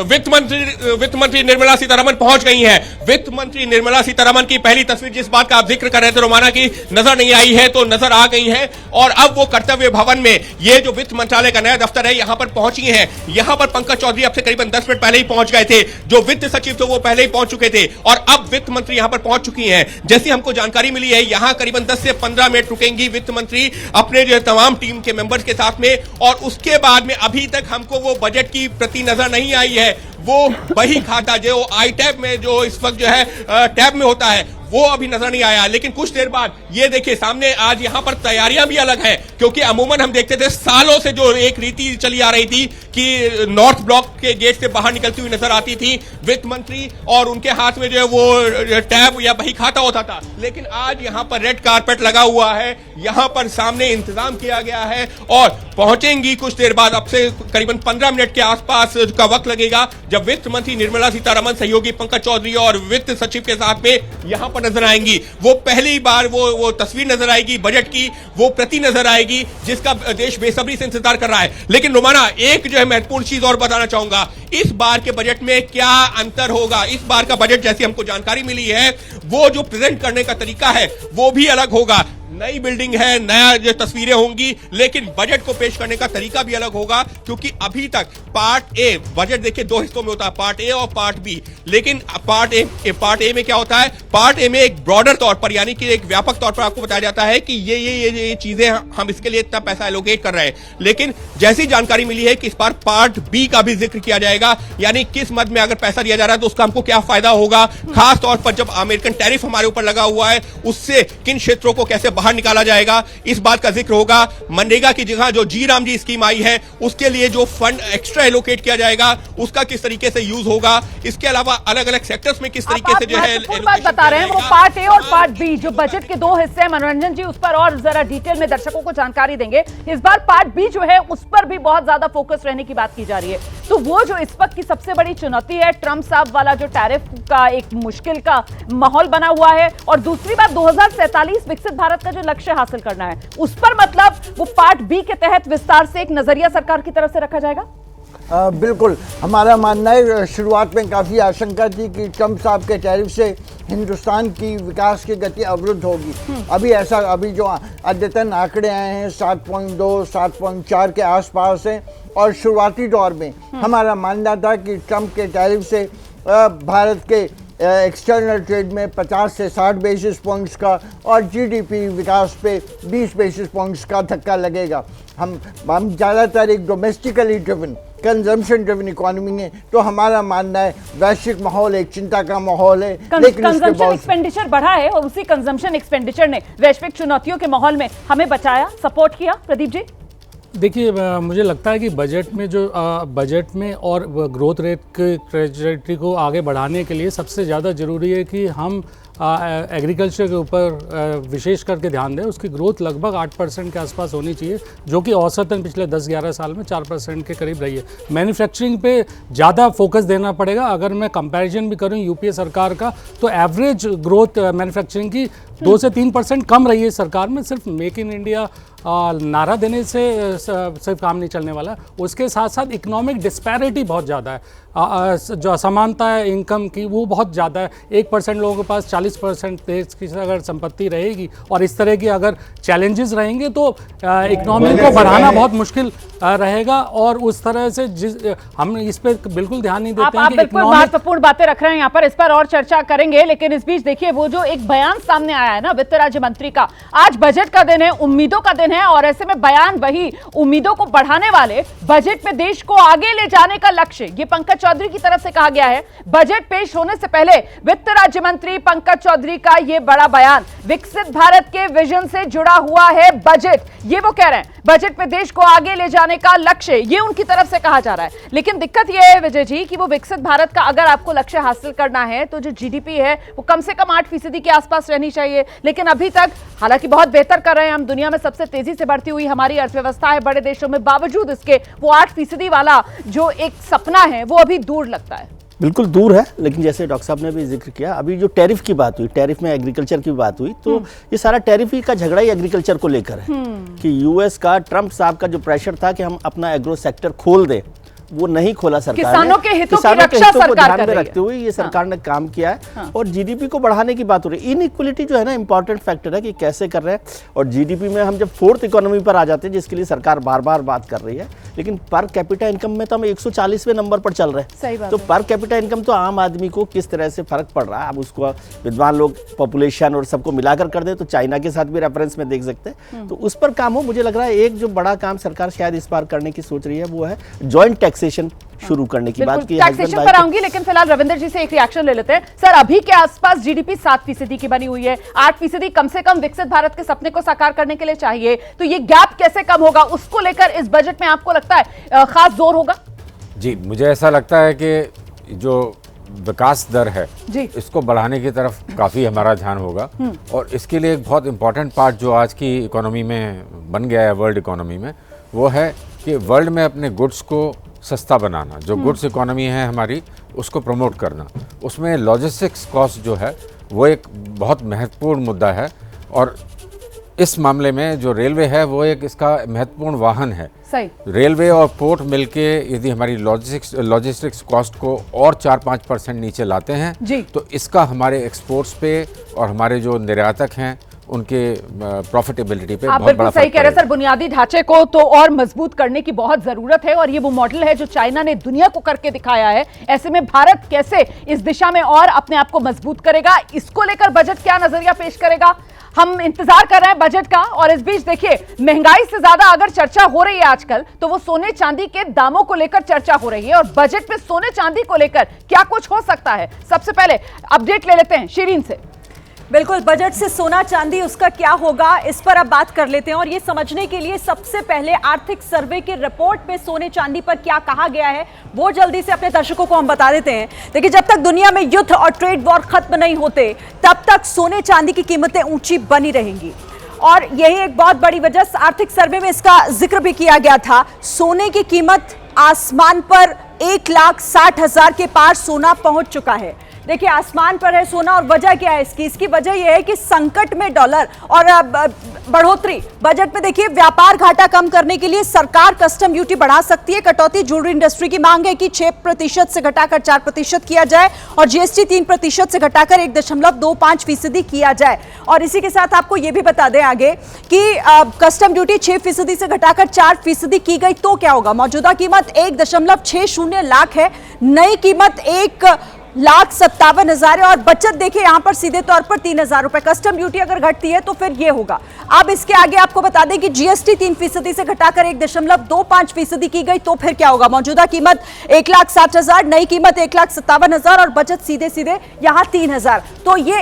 वित्त मंत्री निर्मला सीतारमण पहुंच गई है। वित्त मंत्री निर्मला सीतारमण की पहली तस्वीर जिस बात का आप जिक्र कर रहे थे रोमाना की नजर नहीं आई है, तो नजर आ गई है। और अब वो कर्तव्य भवन में ये जो वित्त मंत्रालय का नया दफ्तर है यहां पर पहुंची है। यहां पर पंकज चौधरी अब से करीबन 10 मिनट पहले ही पहुंच गए थे। जो वित्त सचिव थे वो पहले ही पहुंच चुके थे और अब वित्त मंत्री यहां पर पहुंच चुकी हैं। जैसी हमको जानकारी मिली है यहां करीबन 10 से 15 मिनट रुकेंगी वित्त मंत्री अपने जो तमाम टीम के मेंबर्स के साथ में। और उसके बाद में अभी तक हमको वो बजट की प्रति नजर नहीं आई है। वो बही खाता जो आई टैब में जो इस वक्त जो है टैब में होता है वो अभी नजर नहीं आया। लेकिन कुछ देर बाद ये देखिए सामने आज यहाँ पर तैयारियां भी अलग हैं, क्योंकि अमूमन हम देखते थे सालों से जो एक रीति चली आ रही थी कि नॉर्थ ब्लॉक के गेट से बाहर निकलती हुई नजर आती थी वित्त मंत्री और उनके हाथ में जो है वो टैब या बही खाता होता था। लेकिन आज यहाँ पर रेड कारपेट लगा हुआ है, यहाँ पर सामने इंतजाम किया गया है और पहुंचेंगी कुछ देर बाद। अब से करीबन 15 मिनट के आसपास का वक्त लगेगा जब वित्त मंत्री निर्मला सीतारमण सहयोगी पंकज चौधरी और वित्त सचिव के साथ में यहाँ पर नजर आएंगी। वो पहली बार वो तस्वीर नजर आएगी बजट की, वो प्रति नजर आएगी जिसका देश बेसब्री से इंतजार कर रहा है। लेकिन रोमाना, एक जो है महत्वपूर्ण चीज और बताना चाहूंगा, इस बार के बजट में क्या अंतर होगा। इस बार का बजट जैसी हमको जानकारी मिली है वो जो प्रेजेंट करने का तरीका है वो भी अलग होगा। नई बिल्डिंग है, नया जो तस्वीरें होंगी, लेकिन बजट को पेश करने का तरीका भी अलग होगा। क्योंकि अभी तक पार्ट ए, बजट देखिए 2 हिस्सों में होता है, पार्ट ए और पार्ट बी। लेकिन पार्ट ए में क्या होता है, पार्ट ए में एक ब्रॉडर तौर पर यानी कि एक व्यापक तौर पर आपको बताया जाता है कि ये चीजें हम इसके लिए इतना पैसा एलोकेट कर रहे हैं। लेकिन जैसी जानकारी मिली है कि इस बार पार्ट बी का भी जिक्र किया जाएगा, यानी किस मद में अगर पैसा दिया जा रहा है तो उसका हमको क्या फायदा होगा। खास तौर पर जब अमेरिकन टैरिफ हमारे ऊपर लगा हुआ है उससे किन क्षेत्रों को कैसे बाहर निकाला जाएगा, इस बात का जिक्र होगा। मनरेगा की जगह जो जी राम जी स्कीम आई है उसके लिए जो फंड एक्स्ट्रा एलोकेट किया जाएगा उसका किस तरीके से यूज होगा। इसके अलावा अलग अलग सेक्टर्स में किस तरीके से जो है बात बता रहे हैं वो पार्ट ए और पार्ट बी जो बजट के 2 हिस्से हैं। मनोरंजन जी उस पर और जरा डिटेल में दर्शकों को जानकारी देंगे। इस बार पार्ट बी जो है उस पर भी बहुत ज्यादा फोकस रहने की बात की जा रही है। तो वो जो इस वक्त की सबसे बड़ी चुनौती है, ट्रंप साहब वाला जो टैरिफ का एक मुश्किल का माहौल बना हुआ है, और दूसरी बात 2047 विकसित भारत का जो लक्ष्य हासिल करना है उस पर मतलब वो पार्ट बी के तहत विस्तार से एक नजरिया सरकार की तरफ से रखा जाएगा। बिल्कुल, हमारा मानना है शुरुआत में काफ़ी आशंका थी कि ट्रंप साहब के टैरिफ से हिंदुस्तान की विकास की गति अवरुद्ध होगी। अभी जो अद्यतन आंकड़े आए हैं 7.2 7.4 के आसपास हैं और शुरुआती दौर में हमारा मानना था कि ट्रंप के टैरिफ से भारत के एक्सटर्नल ट्रेड में 50 से 60 बेसिस पॉइंट्स का और जीडीपी विकास पे 20 बेसिस पॉइंट्स का धक्का लगेगा। हम ज़्यादातर एक domestically driven consumption driven economy है, तो हमारा मानना है वैश्विक माहौल एक चिंता का माहौल है। लेकिन कंजम्पशन एक्सपेंडिचर बढ़ा है और उसी कंजम्पशन एक्सपेंडिचर ने वैश्विक चुनौतियों के माहौल में हमें बचाया, सपोर्ट किया। प्रदीप जी, देखिए मुझे लगता है कि बजट में जो बजट में और ग्रोथ रेट की ट्रेजेक्टरी को आगे बढ़ाने के लिए सबसे ज़्यादा ज़रूरी है कि हम एग्रीकल्चर के ऊपर विशेष करके ध्यान दें। उसकी ग्रोथ लगभग 8% के आसपास होनी चाहिए, जो कि औसतन पिछले 10-11 साल में 4% के करीब रही है। मैन्युफैक्चरिंग पे ज़्यादा फोकस देना पड़ेगा। अगर मैं कंपैरिजन भी करूं यूपीए सरकार का, तो एवरेज ग्रोथ मैन्युफैक्चरिंग की 2 से 3% कम रही है सरकार में। सिर्फ मेक इन इंडिया नारा देने से सिर्फ काम नहीं चलने वाला। उसके साथ साथ इकोनॉमिक डिस्पैरिटी बहुत ज़्यादा है, जो असमानता है इनकम की वो बहुत ज़्यादा है। 1% लोगों के पास 40% देश की अगर संपत्ति रहेगी और इस तरह की अगर चैलेंजेस रहेंगे तो इकोनॉमी को बढ़ाना बहुत मुश्किल रहेगा। और उस तरह से हम इस पर बिल्कुल ध्यान नहीं देते हैं। आप बिल्कुल महत्वपूर्ण बातें रख रहे हैं यहाँ पर, इस पर और चर्चा करेंगे। लेकिन इस बीच देखिए वो जो एक बयान सामने आया है ना वित्त राज्य मंत्री का, आज बजट का दिन है, उम्मीदों का दिन है, और ऐसे में बयान वही उम्मीदों को बढ़ाने वाले, बजट में देश को आगे ले जाने का लक्ष्य, ये पंकज चौधरी की तरफ से कहा गया है। बजट पेश होने से पहले वित्त राज्य मंत्री पंकज चौधरी का यह बड़ा बयान, विकसित भारत के विजन से जुड़ा हुआ है बजट, ये वो कह रहे हैं। बजट में देश को आगे ले जाने का लक्ष्य, ये उनकी तरफ से कहा जा रहा है। लेकिन दिक्कत यह है विजय जी कि वो विकसित भारत का अगर आपको लक्ष्य हासिल करना है तो जो जीडीपी है वो कम से कम 8% के आसपास रहनी चाहिए। लेकिन अभी तक हालांकि बहुत बेहतर कर रहे हैं हम, दुनिया में सबसे तेजी से बढ़ती हुई हमारी अर्थव्यवस्था है बड़े देशों में, बावजूद इसके वो 8% वाला जो एक सपना है वो अभी दूर लगता है। बिल्कुल दूर है। लेकिन जैसे डॉक्टर साहब ने भी जिक्र किया, अभी जो टैरिफ की बात हुई, टैरिफ में एग्रीकल्चर की बात हुई, तो ये सारा टैरिफ ही का झगड़ा ही एग्रीकल्चर को लेकर है कि यूएस का ट्रंप साहब का जो प्रेशर था कि हम अपना एग्रो सेक्टर खोल दें, वो नहीं खोला सरकार ने। किसानों के हितों की रक्षा को ध्यान में रखते हुए ये सरकार ने काम किया है। और जीडीपी को बढ़ाने की बात हो रही है। इनइक्वलिटी जो है ना इंपॉर्टेंट फैक्टर है कि कैसे कर रहे हैं। और जीडीपी में हम जब 4th इकोनॉमी पर आ जाते हैं, जिसके लिए सरकार बार बार बात कर रही है, लेकिन पर कैपिटा इनकम में तो हम 140वें नंबर पर चल रहे हैं। तो पर कैपिटा इनकम तो आम आदमी को किस तरह से फर्क पड़ रहा है, अब उसको विद्वान लोग पॉपुलेशन और सबको मिलाकर कर दे तो चाइना के साथ भी रेफरेंस में देख सकते हैं। तो उस पर काम हो। मुझे लग रहा है एक जो बड़ा काम सरकार शायद इस बार करने की सोच रही है वो है जॉइंट टैक्सेशन शुरू करने की बात की। टैक्सेशन पर आऊंगी, लेकिन फिलहाल रविंदर जी से एक रिएक्शन ले लेते हैं। सर, अभी के आसपास जीडीपी 7% की बनी हुई है, 8% कम से कम विकसित भारत के सपने को साकार करने के लिए चाहिए, तो ये गैप कैसे कम होगा, उसको लेकर इस बजट में आपको लगता है खास जोर होगा? जी, मुझे ऐसा लगता है कि जो विकास दर है इसको बढ़ाने की तरफ काफ़ी हमारा ध्यान होगा। और इसके लिए एक बहुत इंपॉर्टेंट पार्ट जो आज की इकोनॉमी में बन गया है, वर्ल्ड इकोनॉमी में, वो है कि वर्ल्ड में अपने गुड्स को सस्ता बनाना, जो गुड्स इकोनॉमी है हमारी, उसको प्रमोट करना। उसमें लॉजिस्टिक्स कॉस्ट जो है वो एक बहुत महत्वपूर्ण मुद्दा है। और इस मामले में जो रेलवे है वो एक इसका महत्वपूर्ण वाहन है। सही। रेलवे और पोर्ट मिलके यदि हमारी लॉजिस्टिक्स कॉस्ट को और 4-5% नीचे लाते हैं तो इसका हमारे एक्सपोर्ट्स पे और हमारे जो निर्यातक हैं उनके प्रॉफिटेबिलिटी पे बहुत बड़ा सही कह रहे हैं सर। बुनियादी ढांचे को तो और मजबूत करने की बहुत जरूरत है, और ये वो मॉडल है जो चाइना ने दुनिया को करके दिखाया है। ऐसे में भारत कैसे इस दिशा में और अपने आप को मजबूत करेगा, इसको लेकर बजट क्या नजरिया पेश करेगा, हम इंतजार कर रहे हैं बजट का। और इस बीच देखिए, महंगाई से ज्यादा अगर चर्चा हो रही है आजकल तो वो सोने चांदी के दामों को लेकर चर्चा हो रही है, और बजट में सोने चांदी को लेकर क्या कुछ हो सकता है, सबसे पहले अपडेट ले लेते हैं शिरीन से। बिल्कुल, बजट से सोना चांदी उसका क्या होगा, इस पर अब बात कर लेते हैं। और ये समझने के लिए सबसे पहले आर्थिक सर्वे की रिपोर्ट में सोने चांदी पर क्या कहा गया है वो जल्दी से अपने दर्शकों को हम बता देते हैं। देखिए, जब तक दुनिया में युद्ध और ट्रेड वॉर खत्म नहीं होते तब तक सोने चांदी की कीमतें ऊंची बनी रहेंगी। और यही एक बहुत बड़ी वजह, आर्थिक सर्वे में इसका जिक्र भी किया गया था। सोने की कीमत आसमान पर 1,60,000 के पार सोना पहुंच चुका है। देखिए, आसमान पर है सोना, और वजह क्या है इसकी वजह यह है कि संकट में डॉलर और बढ़ोतरी। बजट में देखिए, व्यापार घाटा कम करने के लिए सरकार कस्टम ड्यूटी बढ़ा सकती है। कटौती ज्वेलरी इंडस्ट्री की मांग है कि 6% से घटाकर 4% किया जाए, और जीएसटी 3% से घटाकर 1.25% किया जाए। और इसी के साथ आपको यह भी बता दें आगे कि कस्टम ड्यूटी 6% से घटाकर 4% की गई तो क्या होगा। मौजूदा कीमत 1.60 लाख है, नई कीमत 1 9,57,000 है और बचत देखिए यहां पर सीधे तौर पर 3,000 रुपए। कस्टम ड्यूटी अगर घटती है तो फिर ये होगा। अब इसके आगे आपको बता दें कि जीएसटी 3% से घटाकर 1.25% की गई तो फिर क्या होगा। मौजूदा कीमत 1,60,000, नई कीमत 1,57,000 और बचत सीधे सीधे यहां 3,000। तो ये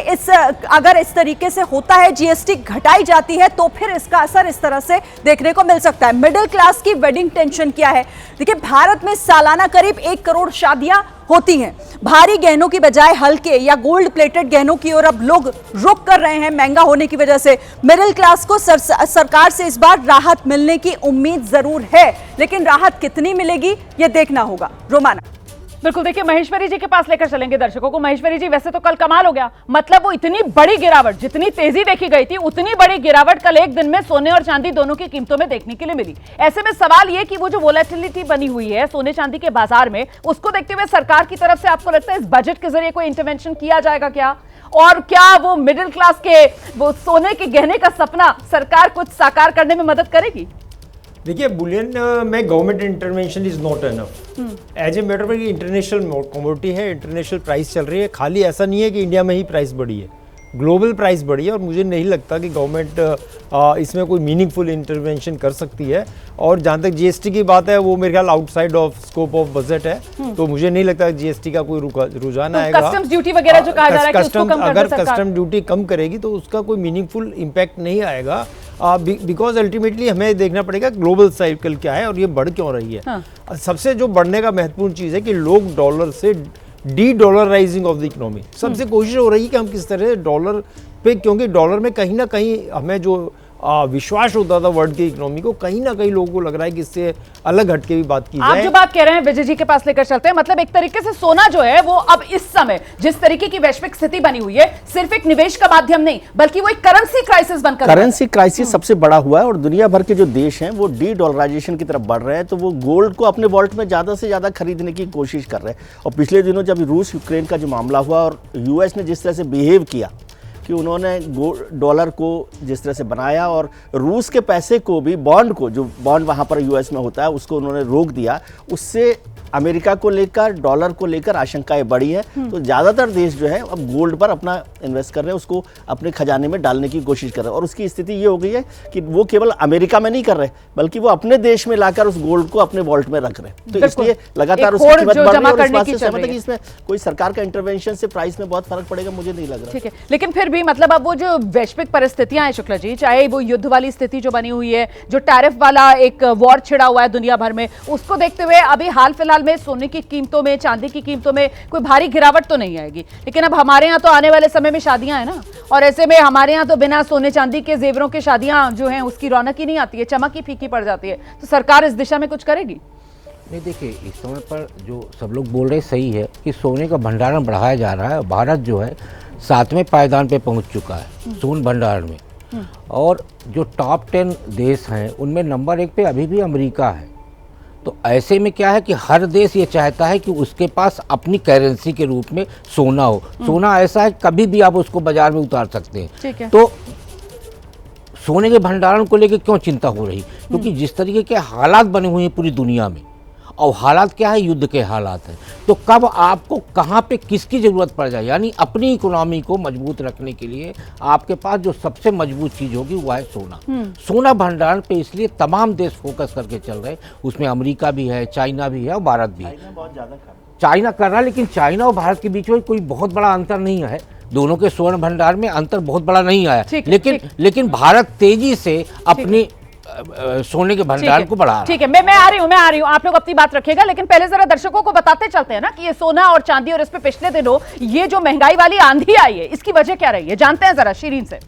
अगर इस तरीके से होता है, जीएसटी घटाई जाती है तो फिर इसका असर इस तरह से देखने को मिल सकता है। मिडिल क्लास की वेडिंग टेंशन क्या है? देखिए, भारत में सालाना करीब 1 करोड़ शादियां होती हैं। भारी गहनों की बजाय हल्के या गोल्ड प्लेटेड गहनों की ओर अब लोग रुख कर रहे हैं महंगा होने की वजह से। मिडिल क्लास को सरकार से इस बार राहत मिलने की उम्मीद जरूर है, लेकिन राहत कितनी मिलेगी ये देखना होगा। रोमाना। बिल्कुल, देखिए महेश्वरी जी के पास लेकर चलेंगे दर्शकों को। महेश्वरी जी, वैसे तो कल कमाल हो गया, मतलब वो इतनी बड़ी गिरावट, जितनी तेजी देखी गई थी उतनी बड़ी गिरावट कल एक दिन में सोने और चांदी दोनों की कीमतों में देखने के लिए मिली। ऐसे में सवाल ये कि वो जो वोलेटिलिटी बनी हुई है सोने चांदी के बाजार में, उसको देखते हुए सरकार की तरफ से आपको लगता है इस बजट के जरिए कोई इंटरवेंशन किया जाएगा क्या? और क्या वो मिडिल क्लास के वो सोने के गहने का सपना सरकार कुछ साकार करने में मदद करेगी? देखिए, बुलियन में government intervention is not enough. As a matter of international commodity है, इंटरनेशनल प्राइस चल रही है। खाली ऐसा नहीं है कि इंडिया में ही प्राइस बढ़ी है, ग्लोबल प्राइस बढ़ी है और मुझे नहीं लगता कि गवर्नमेंट इसमें कोई मीनिंगफुल इंटरवेंशन कर सकती है। और जहाँ तक जीएसटी की बात है, वो मेरे ख्याल outside of scope of budget है, तो मुझे नहीं लगता जीएसटी का कोई रुझान आएगा। कस्टम्स ड्यूटी वगैरह जो कहा जा रहा है कि उसको कम कर दे सरकार। अगर कस्टम ड्यूटी कम करेगी तो उसका कोई मीनिंगफुल इम्पैक्ट नहीं आएगा, बिकॉज अल्टीमेटली हमें देखना पड़ेगा ग्लोबल साइकिल क्या है और ये बढ़ क्यों रही है। हाँ। सबसे जो बढ़ने का महत्वपूर्ण चीज़ है कि लोग डॉलर से डी डॉलराइजिंग ऑफ द इकोनॉमी, सबसे कोशिश हो रही है कि हम किस तरह डॉलर पे, क्योंकि डॉलर में कहीं ना कहीं हमें जो विश्वास होता था वर्ल्ड की इकोनॉमी को, कहीं ना कहीं लोगों को लग रहा है कि इससे अलग हटके भी बात की जाए। आप जो बात कह रहे हैं विजय जी के पास लेकर चलते हैं, मतलब एक तरीके से सोना जो है वो अब इस समय जिस तरीके की वैश्विक स्थिति बनी हुई है, सिर्फ एक निवेश का माध्यम नहीं बल्कि वो एक करेंसी क्राइसिस बनकर, करेंसी क्राइसिस सबसे बड़ा हुआ है और दुनिया भर के जो देश हैं वो डी डॉलराइजेशन की तरफ बढ़ रहे हैं, तो वो गोल्ड को अपने वॉलेट में ज़्यादा से ज़्यादा खरीदने की कोशिश कर रहे हैं। और पिछले दिनों जब रूस यूक्रेन का जो मामला हुआ और यूएस ने जिस तरह से बिहेव किया कि उन्होंने डॉलर को जिस तरह से बनाया और रूस के पैसे को भी, बॉन्ड को, जो बॉन्ड वहाँ पर यूएस में होता है, उसको उन्होंने रोक दिया, उससे अमेरिका को लेकर, डॉलर को लेकर आशंकाएं बढ़ी है। तो ज़्यादातर देश जो है अब गोल्ड पर अपना इन्वेस्ट कर रहे हैं, उसको अपने खजाने में डालने की कोशिश कर रहे हैं। और उसकी स्थिति ये हो गई है कि वो केवल अमेरिका में नहीं कर रहे बल्कि वो अपने देश में लाकर उस गोल्ड को अपने वॉलेट में रख रहे हैं। तो इसलिए लगातार उसकी कीमत बढ़ रही है और इस बात से सहमत है कि इसमें कोई सरकार का इंटरवेंशन से प्राइस में बहुत फर्क पड़ेगा, मुझे नहीं लग रहा। ठीक है, लेकिन फिर भी मतलब अब वो जो वैश्विक परिस्थितियां हैं शुक्ला जी, चाहे वो युद्ध वाली स्थिति जो बनी हुई है, जो टैरिफ वाला एक वॉर छिड़ा हुआ है दुनिया भर में, उसको देखते हुए अभी हाल फिलहाल में सोने की कीमतों में, चांदी की कीमतों में कोई भारी गिरावट तो नहीं आएगी। लेकिन अब हमारे यहाँ तो आने वाले समय में शादियां हैं ना, और ऐसे में हमारे यहाँ तो बिना सोने चांदी के जेवरों के शादियां जो हैं उसकी रौनक ही नहीं आती है, चमक ही फीकी पड़ जाती है। तो सरकार इस दिशा में कुछ करेगी? नहीं, देखिए इस समय पर जो सब लोग बोल रहे सही है कि सोने का भंडारण बढ़ाया जा रहा है। भारत जो है 7वें पायदान पे पहुंच चुका है सोन भंडारण में, और जो टॉप 10 देश हैं उनमें नंबर 1 पे अभी भी अमेरिका है। तो ऐसे में क्या है कि हर देश ये चाहता है कि उसके पास अपनी करेंसी के रूप में सोना हो। सोना ऐसा है कभी भी आप उसको बाजार में उतार सकते हैं। ठीक है। तो सोने के भंडारण को लेकर क्यों चिंता हो रही? क्योंकि जिस तरीके के हालात बने हुए हैं पूरी दुनिया में, और हालात क्या है, युद्ध के हालात हैं, तो कब आपको कहाँ पे किसकी ज़रूरत पड़ जाए, यानी अपनी इकोनॉमी को मजबूत रखने के लिए आपके पास जो सबसे मजबूत चीज़ होगी वो है सोना। सोना भंडारण पे इसलिए तमाम देश फोकस करके चल रहे हैं, उसमें अमेरिका भी है, चाइना भी है और भारत भी है। चाइना कर रहा है, लेकिन चाइना और भारत के बीच में कोई बहुत बड़ा अंतर नहीं है। दोनों के स्वर्ण भंडार में अंतर बहुत बड़ा नहीं आया, लेकिन भारत तेजी से अपनी सोने के भंडार को बढ़ा। ठीक है, मैं आ रही हूँ, आप लोग अपनी बात रखिएगा, लेकिन पहले जरा दर्शकों को बताते चलते हैं ना कि ये सोना और चांदी और इस पे पिछले दिनों ये जो महंगाई वाली आंधी आई है, इसकी वजह क्या रही है, जानते हैं जरा शीरीन से।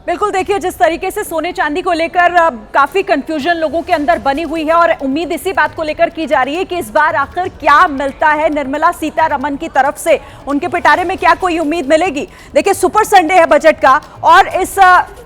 बिल्कुल, देखिए जिस तरीके से सोने चांदी को लेकर काफी कंफ्यूजन लोगों के अंदर बनी हुई है और उम्मीद इसी बात को लेकर की जा रही है कि इस बार आखिर क्या मिलता है निर्मला सीतारमण की तरफ से, उनके पिटारे में क्या कोई उम्मीद मिलेगी। देखिए सुपर संडे है बजट का और इस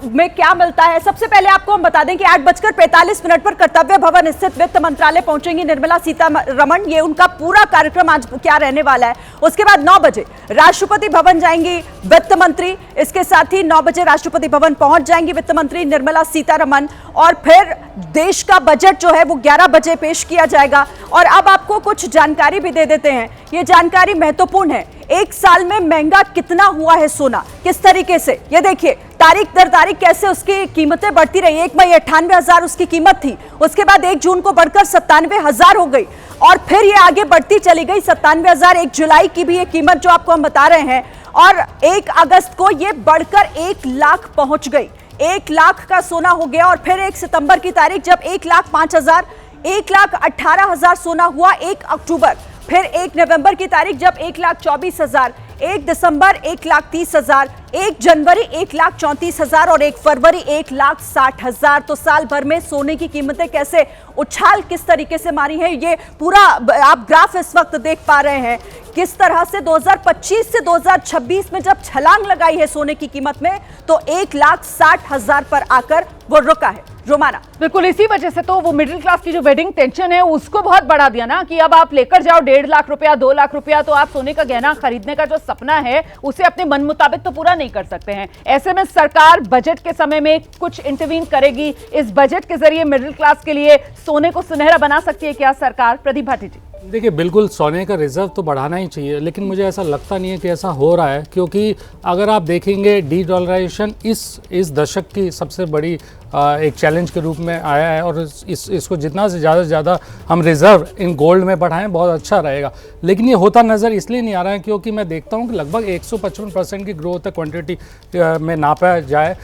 में क्या मिलता है, सबसे पहले आपको हम बता दें कि 8:45 पर कर्तव्य भवन स्थित वित्त मंत्रालय पहुंचेंगी निर्मला सीतारमण। ये उनका पूरा कार्यक्रम आज क्या रहने वाला है। उसके बाद 9 बजे राष्ट्रपति भवन जाएंगी वित्त मंत्री। इसके साथ ही 9 बजे राष्ट्रपति भवन भवन पहुंच जाएंगी वित्त मंत्री निर्मला सीतारमण और फिर देश का बजट जो है वो 11 बजे पेश किया जाएगा। और अब आपको कुछ जानकारी भी दे देते हैं, ये जानकारी महत्वपूर्ण है। एक साल में महंगा कितना हुआ है सोना, किस तरीके से, ये देखिए तारीख दर तारीख कैसे उसकी कीमतें बढ़ती रही। 1 मई 98,000 उसकी कीमत थी, उसके बाद 1 जून को बढ़कर 97,000 हो गई और फिर ये आगे बढ़ती चली गई 97,000। 1 जुलाई की भी ये कीमत जो आपको हम बता रहे हैं और 1 अगस्त को ये बढ़कर 1 लाख पहुंच गई। 1 लाख का सोना हो गया और फिर 1 सितंबर की तारीख जब 1,05,000, 1,18,000 सोना हुआ 1 अक्टूबर, फिर 1 नवंबर की तारीख जब 1,24,000, 1 दिसंबर 1,30,000, 1 जनवरी 1,34,000 और 1 फरवरी 1,60,000। तो साल भर में सोने की कीमतें कैसे उछाल किस तरीके से मारी है, ये पूरा आप ग्राफ इस वक्त देख पा रहे हैं किस तरह से 2025 से 2026 में जब छलांग लगाई है सोने की कीमत में तो 1,60,000 पर आकर वो रुका है। रोमाना, बिल्कुल इसी वजह से तो वो मिडिल क्लास की जो वेडिंग टेंशन है उसको बहुत बढ़ा दिया ना कि अब आप लेकर जाओ 1.5 लाख रुपया, 2 लाख रुपया, तो आप सोने का गहना खरीदने का जो सपना है उसे अपने मन मुताबिक तो पूरा नहीं कर सकते हैं। ऐसे में सरकार बजट के समय में कुछ इंटरवीन करेगी, इस बजट के जरिए मिडिल क्लास के लिए सोने को सुनहरा बना सकती है क्या सरकार? प्रदीप भाटी जी। देखिए, बिल्कुल सोने का रिजर्व तो बढ़ाना ही चाहिए, लेकिन मुझे ऐसा लगता नहीं है कि ऐसा हो रहा है, क्योंकि अगर आप देखेंगे डी-डॉलराइजेशन इस दशक की सबसे बड़ी एक चैलेंज के रूप में आया है और इसको जितना से ज़्यादा हम रिज़र्व इन गोल्ड में बढ़ाएं बहुत अच्छा रहेगा। लेकिन ये होता नज़र इसलिए नहीं आ रहा है क्योंकि मैं देखता हूँ कि लगभग 155% की ग्रोथ है क्वांटिटी में नापा जाए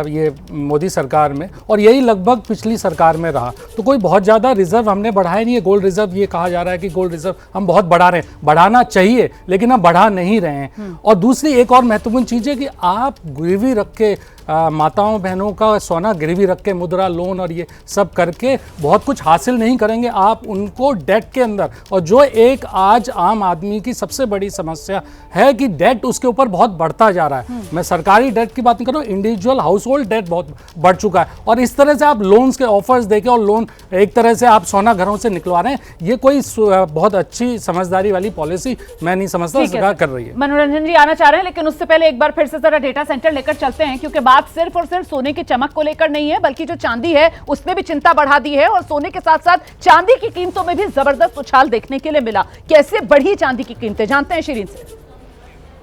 ये मोदी सरकार में, और यही लगभग पिछली सरकार में रहा। तो कोई बहुत ज़्यादा रिज़र्व हमने बढ़ाया नहीं है। गोल्ड रिज़र्व ये कहा जा रहा है कि गोल्ड रिज़र्व हम बहुत बढ़ा रहे हैं, बढ़ाना चाहिए लेकिन हम बढ़ा नहीं रहे हैं। और दूसरी एक और महत्वपूर्ण चीज़ है कि आप गिरवी रख के माताओं बहनों का सोना गिरवी रख के मुद्रा लोन और ये सब करके बहुत कुछ हासिल नहीं करेंगे। आप उनको डेट के अंदर, और जो एक आज आम आदमी की सबसे बड़ी समस्या है कि डेट उसके ऊपर बहुत बढ़ता जा रहा है। मैं सरकारी डेट की बात नहीं कर रहा हूँ, इंडिविजुअल हाउस होल्ड डेट बहुत बढ़ चुका है। और इस तरह से आप लोन्स के ऑफर्स देके और लोन एक तरह से आप सोना घरों से निकलवा रहे हैं, ये कोई बहुत अच्छी समझदारी वाली पॉलिसी मैं नहीं समझता सरकार कर रही है। मनोरंजन जी आना चाह रहे हैं, लेकिन उससे पहले एक बार फिर से जरा डेटा सेंटर लेकर चलते हैं, क्योंकि बात सिर्फ और सिर्फ सोने की चमक को लेकर नहीं है बल्कि जो चांदी है उसने भी चिंता बढ़ा दी है और सोने के साथ साथ चांदी की कीमतों में भी जबरदस्त उछाल देखने के लिए मिला। कैसे बढ़ी चांदी की कीमतें, जानते हैं शिरीन से।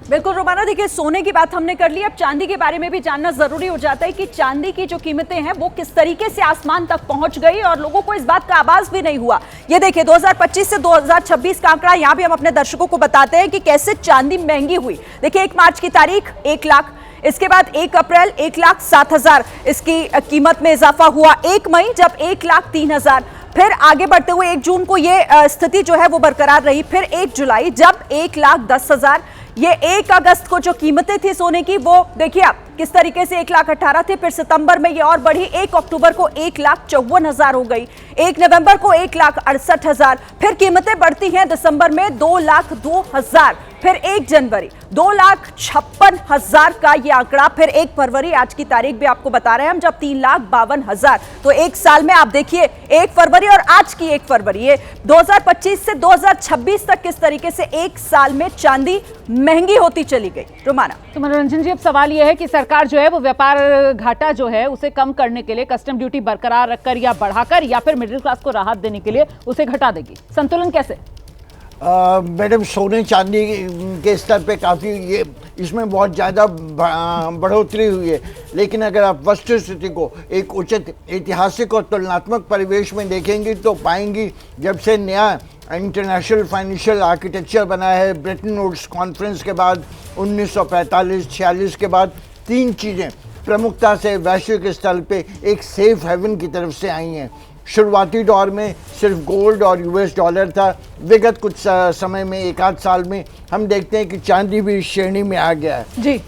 बिल्कुल रोमाना, देखिए सोने की बात हमने कर ली, अब चांदी के बारे में भी जानना जरूरी हो जाता है कि चांदी की जो कीमतें हैं वो किस तरीके से आसमान तक पहुंच गई और लोगों को इस बात का आभास भी नहीं हुआ। ये देखिए 2025 से 2026 का आंकड़ा यहां भी हम अपने दर्शकों को बताते हैं कि कैसे चांदी महंगी हुई। देखिए 1 मार्च की तारीख 1 लाख, इसके बाद 1 अप्रैल 1,07,000 इसकी कीमत में इजाफा हुआ, 1 मई जब 1,03,000, फिर आगे बढ़ते हुए 1 जून को ये स्थिति जो है वो बरकरार रही, फिर 1 जुलाई जब 1,10,000, ये 1 अगस्त को जो कीमतें थी सोने की वो देखिए आप किस तरीके से 1,18,000 थी, फिर सितंबर में ये और बढ़ी, 1 अक्टूबर को 1,54,000 हो गई, 1 नवंबर को 1,68,000, फिर कीमतें बढ़ती हैं दिसंबर में 2,02,000, फिर 1 जनवरी 2,56,000 का ये आंकड़ा, फिर 1 फरवरी आज की तारीख भी आपको बता रहे हैं हम जब 3,52,000। तो एक साल में आप देखिए 1 फरवरी और आज की 1 फरवरी, ये 2025 से 2026 तक किस तरीके से एक साल में चांदी महंगी होती चली गई। रोमाना, तो मनोरंजन जी अब सवाल यह है कि सरकार जो है वो व्यापार घाटा जो है उसे कम करने के लिए कस्टम ड्यूटी बरकरार रखकर या बढ़ाकर या फिर मिडिल क्लास को राहत देने के लिए उसे घटा देगी, संतुलन कैसे? मैडम सोने चांदी के स्तर पे काफ़ी ये इसमें बहुत ज़्यादा बढ़ोतरी हुई है, लेकिन अगर आप वस्तुस्थिति को एक उचित ऐतिहासिक और तुलनात्मक परिवेश में देखेंगी तो पाएंगी जब से नया इंटरनेशनल फाइनेंशियल आर्किटेक्चर बना है ब्रेटन वुड्स कॉन्फ्रेंस के बाद 1945-46 के बाद 3 चीज़ें प्रमुखता से वैश्विक स्तर पे एक सेफ हेवन की तरफ से आई हैं। शुरुआती दौर में सिर्फ गोल्ड और यूएस डॉलर था, विगत कुछ समय में 1-8 साल में हम देखते हैं कि चांदी भी इस श्रेणी में आ गया है जी।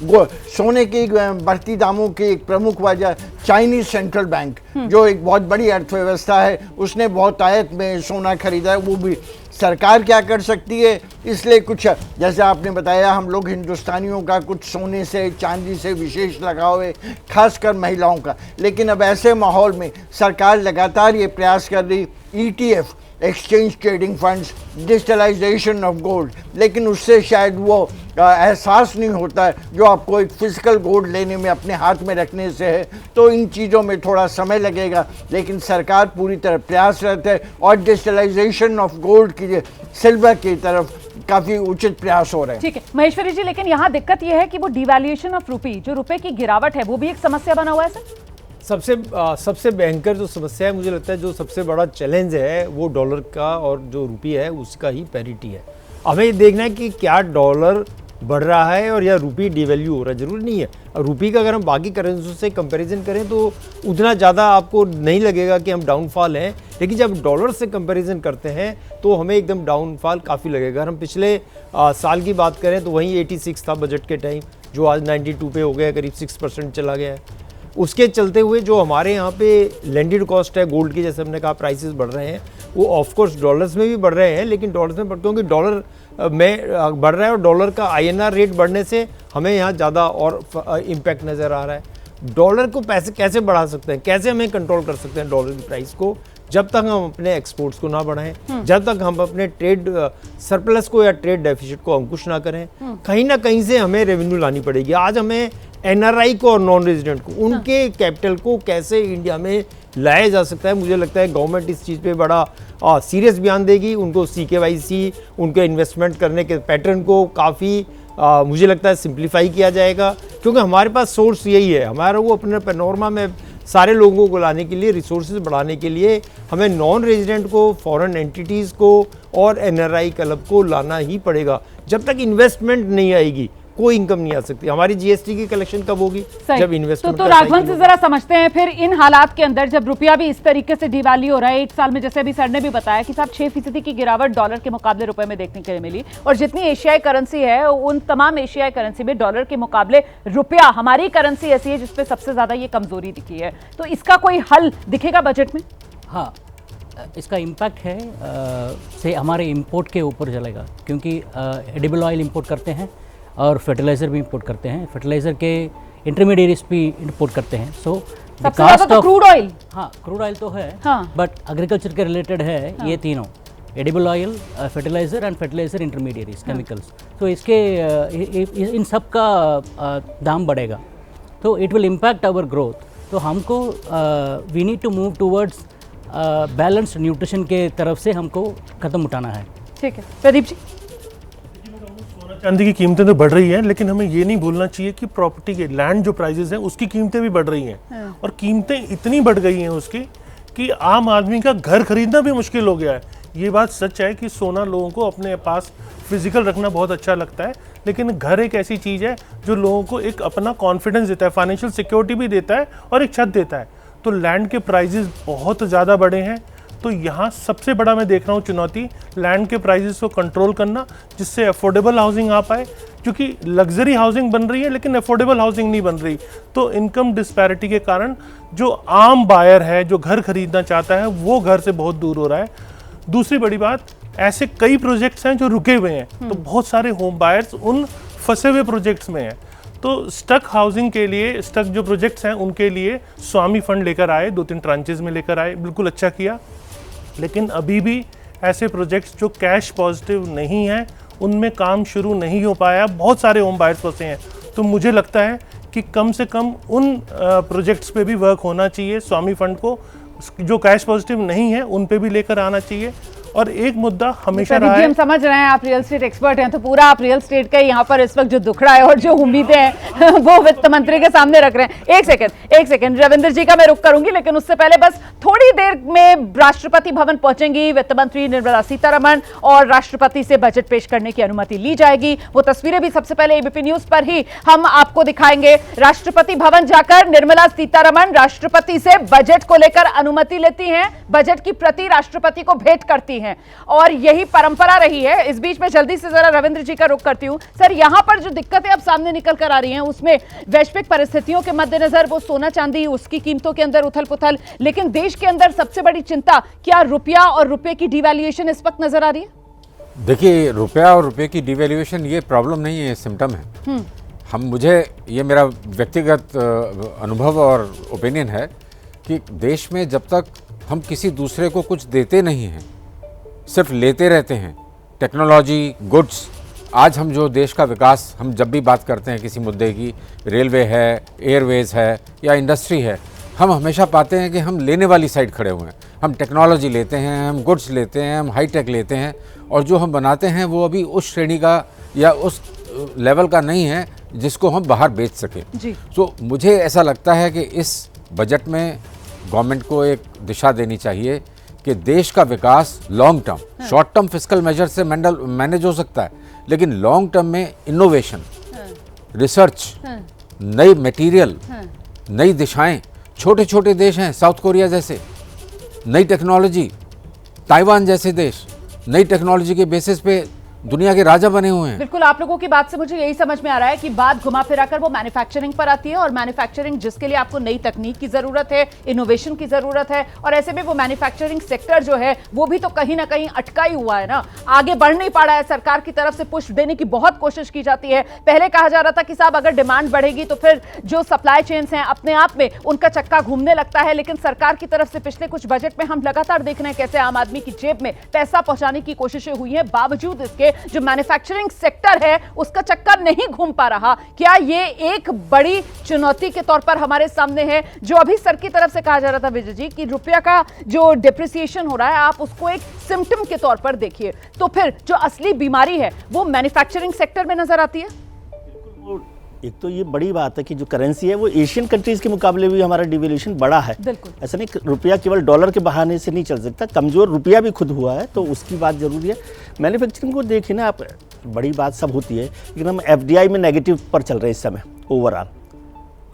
सोने की बढ़ती दामों की एक प्रमुख वजह चाइनीज सेंट्रल बैंक जो एक बहुत बड़ी अर्थव्यवस्था है उसने बहुत आयत में सोना खरीदा है, वो भी सरकार क्या कर सकती है, इसलिए कुछ जैसे आपने बताया हम लोग हिंदुस्तानियों का कुछ सोने से चांदी से विशेष लगाव है, खासकर महिलाओं का। लेकिन अब ऐसे माहौल में सरकार लगातार ये प्रयास कर रही ETF exchange trading funds, digitalisation of gold, लेकिन उससे शायद वो एहसास नहीं होता है जो आपको एक फिजिकल गोल्ड लेने में अपने हाथ में रखने से है। तो इन चीज़ों में थोड़ा समय लगेगा, लेकिन सरकार पूरी तरह प्रयासरत है और डिजिटलाइजेशन ऑफ गोल्ड की, सिल्वर की तरफ काफी उचित प्रयास हो रहे हैं। ठीक है महेश्वरी जी, लेकिन यहाँ दिक्कत यह है कि वो डिवैल्यूएशन ऑफ रुपी, जो रुपए की गिरावट है, वो भी एक समस्या बना हुआ है सर। सबसे भयंकर जो समस्या है, मुझे लगता है जो सबसे बड़ा चैलेंज है वो डॉलर का और जो रुपी है उसका ही पैरिटी है। हमें ये देखना है कि क्या डॉलर बढ़ रहा है और या रुपी डिवैल्यू हो रहा है, जरूरी नहीं है। रुपी का अगर हम बाकी करेंसी से कंपैरिजन करें तो उतना ज़्यादा आपको नहीं लगेगा कि हम डाउनफॉल हैं, लेकिन जब डॉलर से कंपैरिजन करते हैं तो हमें एकदम डाउनफॉल काफ़ी लगेगा। अगर हम पिछले साल की बात करें तो वहीं 86 था बजट के टाइम, जो आज 92 पे हो गया, करीब 6% चला गया है। उसके चलते हुए जो हमारे यहाँ पे लैंडेड कॉस्ट है गोल्ड की, जैसे हमने कहा प्राइसेस बढ़ रहे हैं, वो ऑफकोर्स डॉलर्स में भी बढ़ रहे हैं, लेकिन डॉलर्स में क्योंकि डॉलर में बढ़ रहा है और डॉलर का INR रेट बढ़ने से हमें यहाँ ज़्यादा और इम्पैक्ट नज़र आ रहा है। डॉलर को पैसे कैसे बढ़ा सकते हैं, कैसे हमें कंट्रोल कर सकते हैं डॉलर की प्राइस को, जब तक हम अपने एक्सपोर्ट्स को ना बढ़ाएं, जब तक हम अपने ट्रेड सरप्लस को या ट्रेड डेफिसिट को अंकुश ना करें, कहीं ना कहीं से हमें रेवेन्यू लानी पड़ेगी। आज हमें NRI को और नॉन रेजिडेंट को, उनके कैपिटल को कैसे इंडिया में लाया जा सकता है, मुझे लगता है गवर्नमेंट इस चीज़ पे बड़ा सीरियस बयान देगी। उनको CKYC, उनके इन्वेस्टमेंट करने के पैटर्न को काफ़ी मुझे लगता है सिंप्लीफाई किया जाएगा, क्योंकि हमारे पास सोर्स यही है। हमारा वो अपने पैनोरमा में सारे लोगों को लाने के लिए, रिसोर्सेज बढ़ाने के लिए हमें नॉन रेजिडेंट को, फॉरेन एंटिटीज़ को और NRI क्लब को लाना ही पड़ेगा। जब तक इन्वेस्टमेंट नहीं आएगी कोई इनकम नहीं आ सकती। हमारी GST की कलेक्शन कब होगी, जब इन्वेस्टमेंट। तो राघवन से जरा समझते हैं फिर इन हालात के अंदर, जब रुपया भी इस तरीके से डिवैल्यू हो रहा है, एक साल में जैसे अभी सर ने भी बताया कि साहब 6% की गिरावट डॉलर के मुकाबले रुपए में देखने के लिए मिली, और जितनी एशियाई करेंसी है उन तमाम एशियाई करेंसी में डॉलर के मुकाबले रुपया, हमारी करेंसी ऐसी है जिसपे सबसे ज्यादा ये कमजोरी दिखी है। तो इसका कोई हल दिखेगा बजट में? हाँ, इसका इम्पैक्ट है से हमारे इंपोर्ट के ऊपर चलेगा, क्योंकि एडिबल ऑयल इंपोर्ट करते हैं और फर्टिलाइज़र भी इंपोर्ट करते हैं, फर्टिलाइज़र के इंटरमीडिएट्स भी इंपोर्ट करते हैं। सो सबसे ज़्यादा तो क्रूड ऑयल, हाँ क्रूड ऑयल तो है, हाँ, बट एग्रीकल्चर के रिलेटेड है, हाँ, ये तीनों edible oil, fertiliser and fertiliser intermediates, chemicals. तो इसके इन सब का दाम बढ़ेगा, तो it will impact our growth. तो हमको we need to move towards balanced nutrition के तरफ से हमको कदम उठाना है। ठीक है प्रदीप जी। चांदी की कीमतें तो बढ़ रही हैं, लेकिन हमें ये नहीं भूलना चाहिए कि प्रॉपर्टी के लैंड जो प्राइसेस हैं उसकी कीमतें भी बढ़ रही हैं, और कीमतें इतनी बढ़ गई हैं उसकी कि आम आदमी का घर खरीदना भी मुश्किल हो गया है। ये बात सच है कि सोना लोगों को अपने पास फिजिकल रखना बहुत अच्छा लगता है, लेकिन घर एक ऐसी चीज़ है जो लोगों को एक अपना कॉन्फिडेंस देता है, फाइनेंशियल सिक्योरिटी भी देता है और एक छत देता है। तो लैंड के प्राइजेस बहुत ज़्यादा बढ़े हैं, तो यहाँ सबसे बड़ा मैं देख रहा हूँ चुनौती लैंड के प्राइसेस को कंट्रोल करना, जिससे अफोर्डेबल हाउसिंग आ पाए, क्योंकि लग्जरी हाउसिंग बन रही है लेकिन अफोर्डेबल हाउसिंग नहीं बन रही। तो इनकम डिस्पैरिटी के कारण जो आम बायर है, जो घर खरीदना चाहता है, वो घर से बहुत दूर हो रहा है। दूसरी बड़ी बात, ऐसे कई प्रोजेक्ट्स हैं जो रुके हुए हैं, तो बहुत सारे होम बायर्स उन फंसे हुए प्रोजेक्ट्स में हैं। तो स्टक हाउसिंग के लिए, स्टक जो प्रोजेक्ट्स हैं उनके लिए स्वामी फंड लेकर आए, 2-3 ट्रांचेज में लेकर आए, बिल्कुल अच्छा किया। लेकिन अभी भी ऐसे प्रोजेक्ट्स जो कैश पॉजिटिव नहीं हैं उनमें काम शुरू नहीं हो पाया, बहुत सारे होम बायर्स फंसे हैं। तो मुझे लगता है कि कम से कम उन प्रोजेक्ट्स पे भी वर्क होना चाहिए, स्वामी फंड को जो कैश पॉजिटिव नहीं है उन पे भी लेकर आना चाहिए। और एक मुद्दा हमेशा रहा है, हम समझ रहे हैं आप रियल एस्टेट एक्सपर्ट हैं, तो पूरा आप रियल एस्टेट का यहाँ पर इस वक्त जो दुखड़ा है और जो उम्मीदें हैं वो वित्त मंत्री के सामने रख रहे हैं। एक सेकंड रविंद्र जी का मैं रुख करूंगी, लेकिन उससे पहले बस थोड़ी देर में राष्ट्रपति भवन पहुंचेंगी वित्त मंत्री निर्मला सीतारमण और राष्ट्रपति से बजट पेश करने की अनुमति ली जाएगी। वो तस्वीरें भी सबसे पहले एबीपी न्यूज पर ही हम आपको दिखाएंगे। राष्ट्रपति भवन जाकर निर्मला सीतारमण राष्ट्रपति से बजट को लेकर अनुमति लेती हैं, बजट की प्रति राष्ट्रपति को भेंट करती हैं, और यही परंपरा रही है। इस बीच में जल्दी से जरा रविंद्र जी का रुख करती हूं। सर, यहां पर जो दिक्कतें अब सामने निकल कर आ रही हैं उसमें वैश्विक परिस्थितियों के मद्देनजर वो सोना चांदी, उसकी कीमतों के अंदर उथल पुथल, लेकिन देश के अंदर सबसे बड़ी चिंता क्या रुपया और रुपए की डिवैल्यूएशन इस वक्त नजर आ रही है? देखिए, रुपया और रुपए की डिवैल्यूएशन ये प्रॉब्लम नहीं है, ये सिम्टम है। मुझे ये मेरा व्यक्तिगत अनुभव और ओपिनियन है कि देश में जब तक हम किसी दूसरे को कुछ देते नहीं हैं सिर्फ लेते रहते हैं। टेक्नोलॉजी, गुड्स, आज हम जो देश का विकास, हम जब भी बात करते हैं किसी मुद्दे की, रेलवे है, एयरवेज है या इंडस्ट्री है, हम हमेशा पाते हैं कि हम लेने वाली साइड खड़े हुए हैं। हम टेक्नोलॉजी लेते हैं, हम गुड्स लेते हैं, हम हाई टेक लेते हैं, और जो हम बनाते हैं वो अभी उस श्रेणी का या उस लेवल का नहीं है जिसको हम बाहर बेच सकें। तो मुझे ऐसा लगता है कि इस बजट में गवर्नमेंट को एक दिशा देनी चाहिए कि देश का विकास long term, short term fiscal measure से मैनेज हो सकता है, लेकिन लॉन्ग टर्म में इनोवेशन, रिसर्च, नई मटेरियल, नई दिशाएं, छोटे छोटे देश हैं साउथ कोरिया जैसे, नई टेक्नोलॉजी, ताइवान जैसे देश नई टेक्नोलॉजी के बेसिस पे दुनिया के राजा बने हुए हैं। बिल्कुल, आप लोगों की बात से मुझे यही समझ में आ रहा है कि बात घुमा फिरा कर वो मैन्युफैक्चरिंग पर आती है, और मैन्युफैक्चरिंग जिसके लिए आपको नई तकनीक की जरूरत है, इनोवेशन की जरूरत है, और ऐसे में वो मैन्युफैक्चरिंग सेक्टर जो है वो भी तो कहीं ना कहीं अटका ही हुआ है ना, आगे बढ़ नहीं पा रहा है। सरकार की तरफ से पुश देने की बहुत कोशिश की जाती है। पहले कहा जा रहा था कि साहब अगर डिमांड बढ़ेगी तो फिर जो सप्लाई चेन्स हैं अपने आप में उनका चक्का घूमने लगता है, लेकिन सरकार की तरफ से पिछले कुछ बजट में हम लगातार देख रहे हैं कैसे आम आदमी की जेब में पैसा पहुंचाने की कोशिशें हुई हैं, बावजूद इसके जो मैन्युफैक्चरिंग सेक्टर है उसका चक्का नहीं घूम पा रहा। क्या ये एक बड़ी चुनौती के तौर पर हमारे सामने है? जो अभी सर की तरफ से कहा जा रहा था विजय जी कि रुपया का जो डिप्रिसिएशन हो रहा है आप उसको एक सिम्टम के तौर पर देखिए, तो फिर जो असली बीमारी है वो मैन्युफैक्चरिंग सेक्टर में नजर आती है। एक तो ये बड़ी बात है कि जो करेंसी है वो एशियन कंट्रीज के मुकाबले भी हमारा डिवैल्यूएशन बड़ा है। ऐसा नहीं रुपया केवल डॉलर के बहाने से नहीं चल सकता, कमजोर रुपया भी खुद हुआ है, तो उसकी बात जरूरी है। मैन्युफैक्चरिंग को देखिए ना आप, बड़ी बात सब होती है, लेकिन हम एफडीआई में नेगेटिव पर चल रहे हैं इस समय ओवरऑल।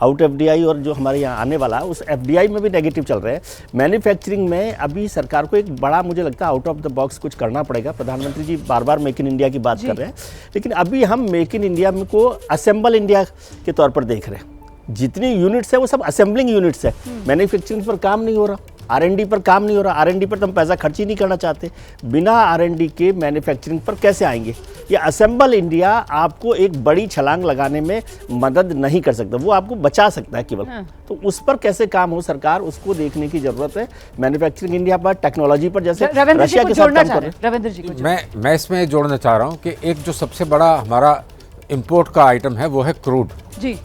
आउट एफडीआई और जो हमारे यहाँ आने वाला है उस एफडीआई में भी नेगेटिव चल रहे हैं। मैन्युफैक्चरिंग में अभी सरकार को एक बड़ा, मुझे लगता है, आउट ऑफ द बॉक्स कुछ करना पड़ेगा। प्रधानमंत्री जी बार बार मेक इन इंडिया की बात कर रहे हैं, लेकिन अभी हम मेक इन इंडिया में को असेंबल इंडिया के तौर पर देख रहे हैं। जितनी यूनिट्स है वो सब असेंबलिंग यूनिट्स है, मैन्युफैक्चरिंग पर काम नहीं हो रहा, R&D पर काम नहीं हो रहा। R&D पर तो हम पैसा खर्च ही नहीं करना चाहते। बिना R&D के मैन्युफैक्चरिंग पर कैसे आएंगे? ये असेंबल इंडिया आपको एक बड़ी छलांग लगाने में मदद नहीं कर सकता, वो आपको बचा सकता है केवल। तो उस पर कैसे काम हो, सरकार उसको देखने की जरूरत है। मैन्युफैक्चरिंग इंडिया पर, टेक्नोलॉजी पर, जैसे रशिया के साथ काम कर रहे हैं। मैं इसमें जोड़ना चाह रहा हूँ कि एक जो सबसे बड़ा हमारा इम्पोर्ट का आइटम है वो है क्रूड जी,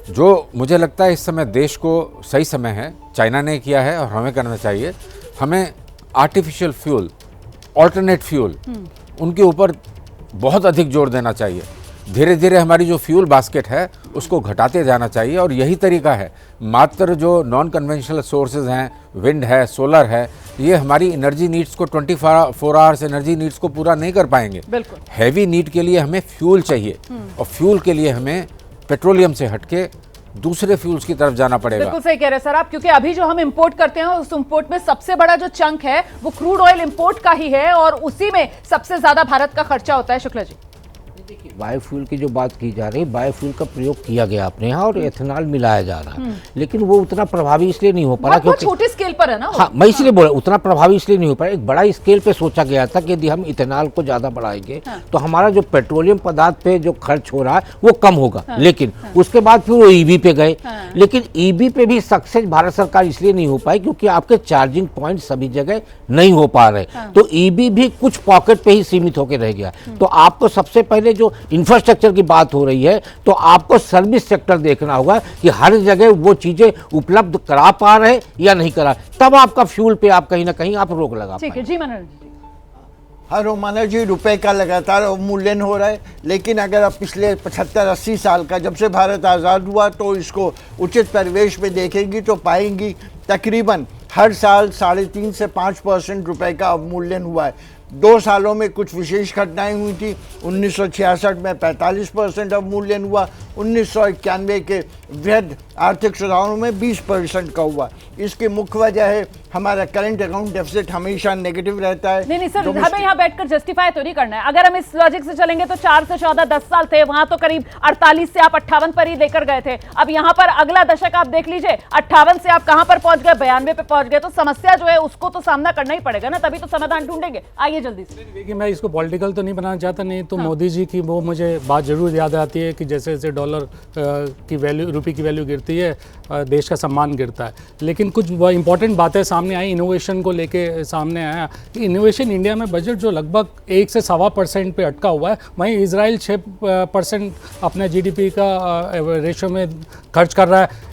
जो मुझे लगता है इस समय देश को सही समय है, चाइना ने किया है और हमें करना चाहिए। हमें आर्टिफिशियल फ्यूल, ऑल्टरनेट फ्यूल, उनके ऊपर बहुत अधिक जोर देना चाहिए। धीरे धीरे हमारी जो फ्यूल बास्केट है उसको घटाते जाना चाहिए, और यही तरीका है। मात्र जो नॉन कन्वेंशनल सोर्सेज हैं, विंड है, सोलर है, ये हमारी एनर्जी नीड्स को 24 आवर्स एनर्जी नीड्स को पूरा नहीं कर पाएंगे। हैवी नीड के लिए हमें फ्यूल चाहिए, और फ्यूल के लिए हमें पेट्रोलियम से हटके दूसरे फ्यूल्स की तरफ जाना पड़ेगा। बिल्कुल सही कह रहे हैं सर आप, क्योंकि अभी जो हम इंपोर्ट करते हैं उस इंपोर्ट में सबसे बड़ा जो चंक है वो क्रूड ऑयल इंपोर्ट का ही है, और उसी में सबसे ज्यादा भारत का खर्चा होता है। शुक्ला जी, बायोफ्यूल की जो बात की जा रही है, बायोफ्यूल का प्रयोग किया गया अपने यहाँ और एथेनॉल मिलाया जा रहा है, लेकिन वो उतना प्रभावी इसलिए नहीं हो पा रहा क्योंकि छोटे स्केल पर है ना। हाँ, मैं इसलिए बोला उतना प्रभावी इसलिए नहीं हो पाया। एक बड़ा स्केल पे सोचा गया था कि यदि हम इथेनॉल को ज्यादा बढ़ाएंगे तो हमारा जो पेट्रोलियम पदार्थ पे जो खर्च हो रहा है वो कम होगा, लेकिन उसके बाद फिर वो ईवी पे गए, लेकिन ईवी पे भी सक्सेस भारत सरकार इसलिए नहीं हो पाई क्योंकि आपके चार्जिंग पॉइंट सभी जगह नहीं हो पा रहे, तो ईवी भी कुछ पॉकेट पे ही सीमित होकर रह गया। तो आपको सबसे पहले जो इंफ्रास्ट्रक्चर की बात हो रही है तो आपको सर्विस सेक्टर देखना होगा कि हर जगह वो चीजें उपलब्ध करा पा रहे या नहीं करा, तब आपका फ्यूल पे आप कहीं ना कहीं आप रोक लगा पाएंगे। ठीक है जी मनोज जी। हाँ रोमाना जी, रुपए का लगातार अवमूल्यन हो रहा है, लेकिन अगर आप पिछले 75-80 साल का, जब से भारत आज़ाद हुआ, तो इसको उचित परिवेश में देखेंगी तो पाएंगी तकरीबन हर साल 3.5 से 5% रुपए का अवमूल्यन हुआ है। 2 सालों में कुछ विशेष घटनाएं हुई थी। 1966 में 45% अवमूल्यन हुआ, 1991 के वृहद आर्थिक सुधारों में 20% का हुआ। इसकी मुख्य वजह है हमारा करंट अकाउंट डेफिसिट हमेशा नेगेटिव रहता है। नहीं सर, हमें यहाँ बैठकर जस्टिफाई तो नहीं करना है। अगर हम इस लॉजिक से चलेंगे तो 4 से 14 10 साल थे, वहां तो करीब 48 से आप 58 पर ही लेकर गए थे। अब यहाँ पर अगला दशक आप देख लीजिए, 58 से आप कहां पर पहुंच गए, 92 पे पहुंच गए। तो समस्या जो है उसको तो सामना करना ही पड़ेगा ना, तभी तो समाधान ढूंढेंगे। आइए बताइए जल्दी से। देखिए, मैं इसको पॉलिटिकल तो नहीं बनाना चाहता, नहीं तो मोदी जी की वो मुझे बात जरूर याद आती है कि जैसे जैसे डॉलर की वैल्यू, रुपये की वैल्यू गिरती है, देश का सम्मान गिरता है। लेकिन कुछ इंपॉर्टेंट बातें सामने आई, इनोवेशन को लेके सामने आया कि इनोवेशन इंडिया में बजट जो लगभग 1 से 1.25% पे अटका हुआ है, वहीं इजराइल 6% अपने GDP का रेशो में खर्च कर रहा है।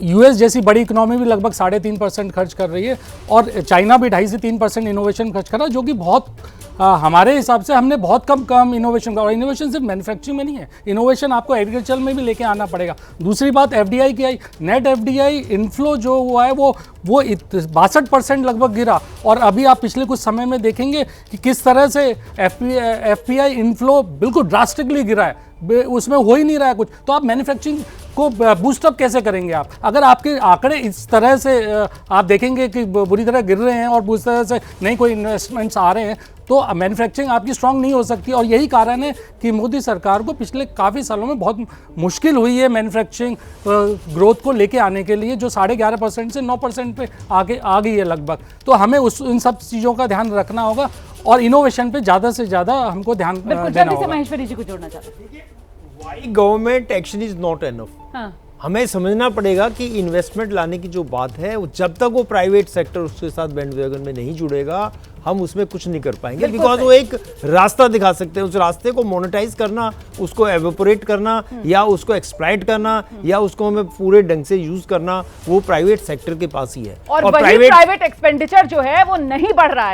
US जैसी बड़ी इकोनॉमी भी लगभग 3.5% खर्च कर रही है, और चाइना भी 2.5 से 3% इनोवेशन खर्च कर रहा है, जो कि बहुत हमारे हिसाब से हमने बहुत कम इनोवेशन का। और इनोवेशन सिर्फ मैन्युफैक्चरिंग में नहीं है, इनोवेशन आपको एग्रीकल्चर में भी लेके आना पड़ेगा। दूसरी बात FDI की आई, नेट FDI इनफ्लो जो हुआ है वो 62% लगभग गिरा, और अभी आप पिछले कुछ समय में देखेंगे कि किस तरह से FPI इनफ्लो बिल्कुल ड्रास्टिकली गिरा है, उसमें हो ही नहीं रहा है कुछ। तो आप मैन्युफैक्चरिंग को बूस्टअप कैसे करेंगे आप, अगर आपके आंकड़े इस तरह से आप देखेंगे कि बुरी तरह गिर रहे हैं और उस तरह से नहीं कोई इन्वेस्टमेंट्स आ रहे हैं, तो मैन्युफैक्चरिंग आपकी स्ट्रांग नहीं हो सकती। और यही कारण है कि मोदी सरकार को पिछले काफ़ी सालों में बहुत मुश्किल हुई है मैन्युफैक्चरिंग ग्रोथ को लेके आने के लिए, जो 11.5% से 9% पे आगे आ गई है लगभग। तो हमें इन सब चीज़ों का ध्यान रखना होगा, और इनोवेशन पे ज़्यादा से ज़्यादा हमको ध्यान देना होगा। महेश्वरी जी को जोड़ना चाहते हैं। Why government action is not enough. हमें समझना पड़ेगा कि इन्वेस्टमेंट लाने की जो बात है, जब तक वो प्राइवेट सेक्टर उसके साथ बैंडवैगन में नहीं जुड़ेगा, हम उसमें कुछ नहीं कर पाएंगे। बिकॉज वो एक रास्ता दिखा सकते हैं, उस रास्ते को मोनेटाइज करना, उसको एवोपोरेट करना, या उसको एक्सप्लॉइट करना, या उसको हमें पूरे ढंग से यूज करना, वो प्राइवेट सेक्टर के पास ही है। और प्राइवेट एक्सपेंडिचर जो है वो नहीं बढ़ रहा है।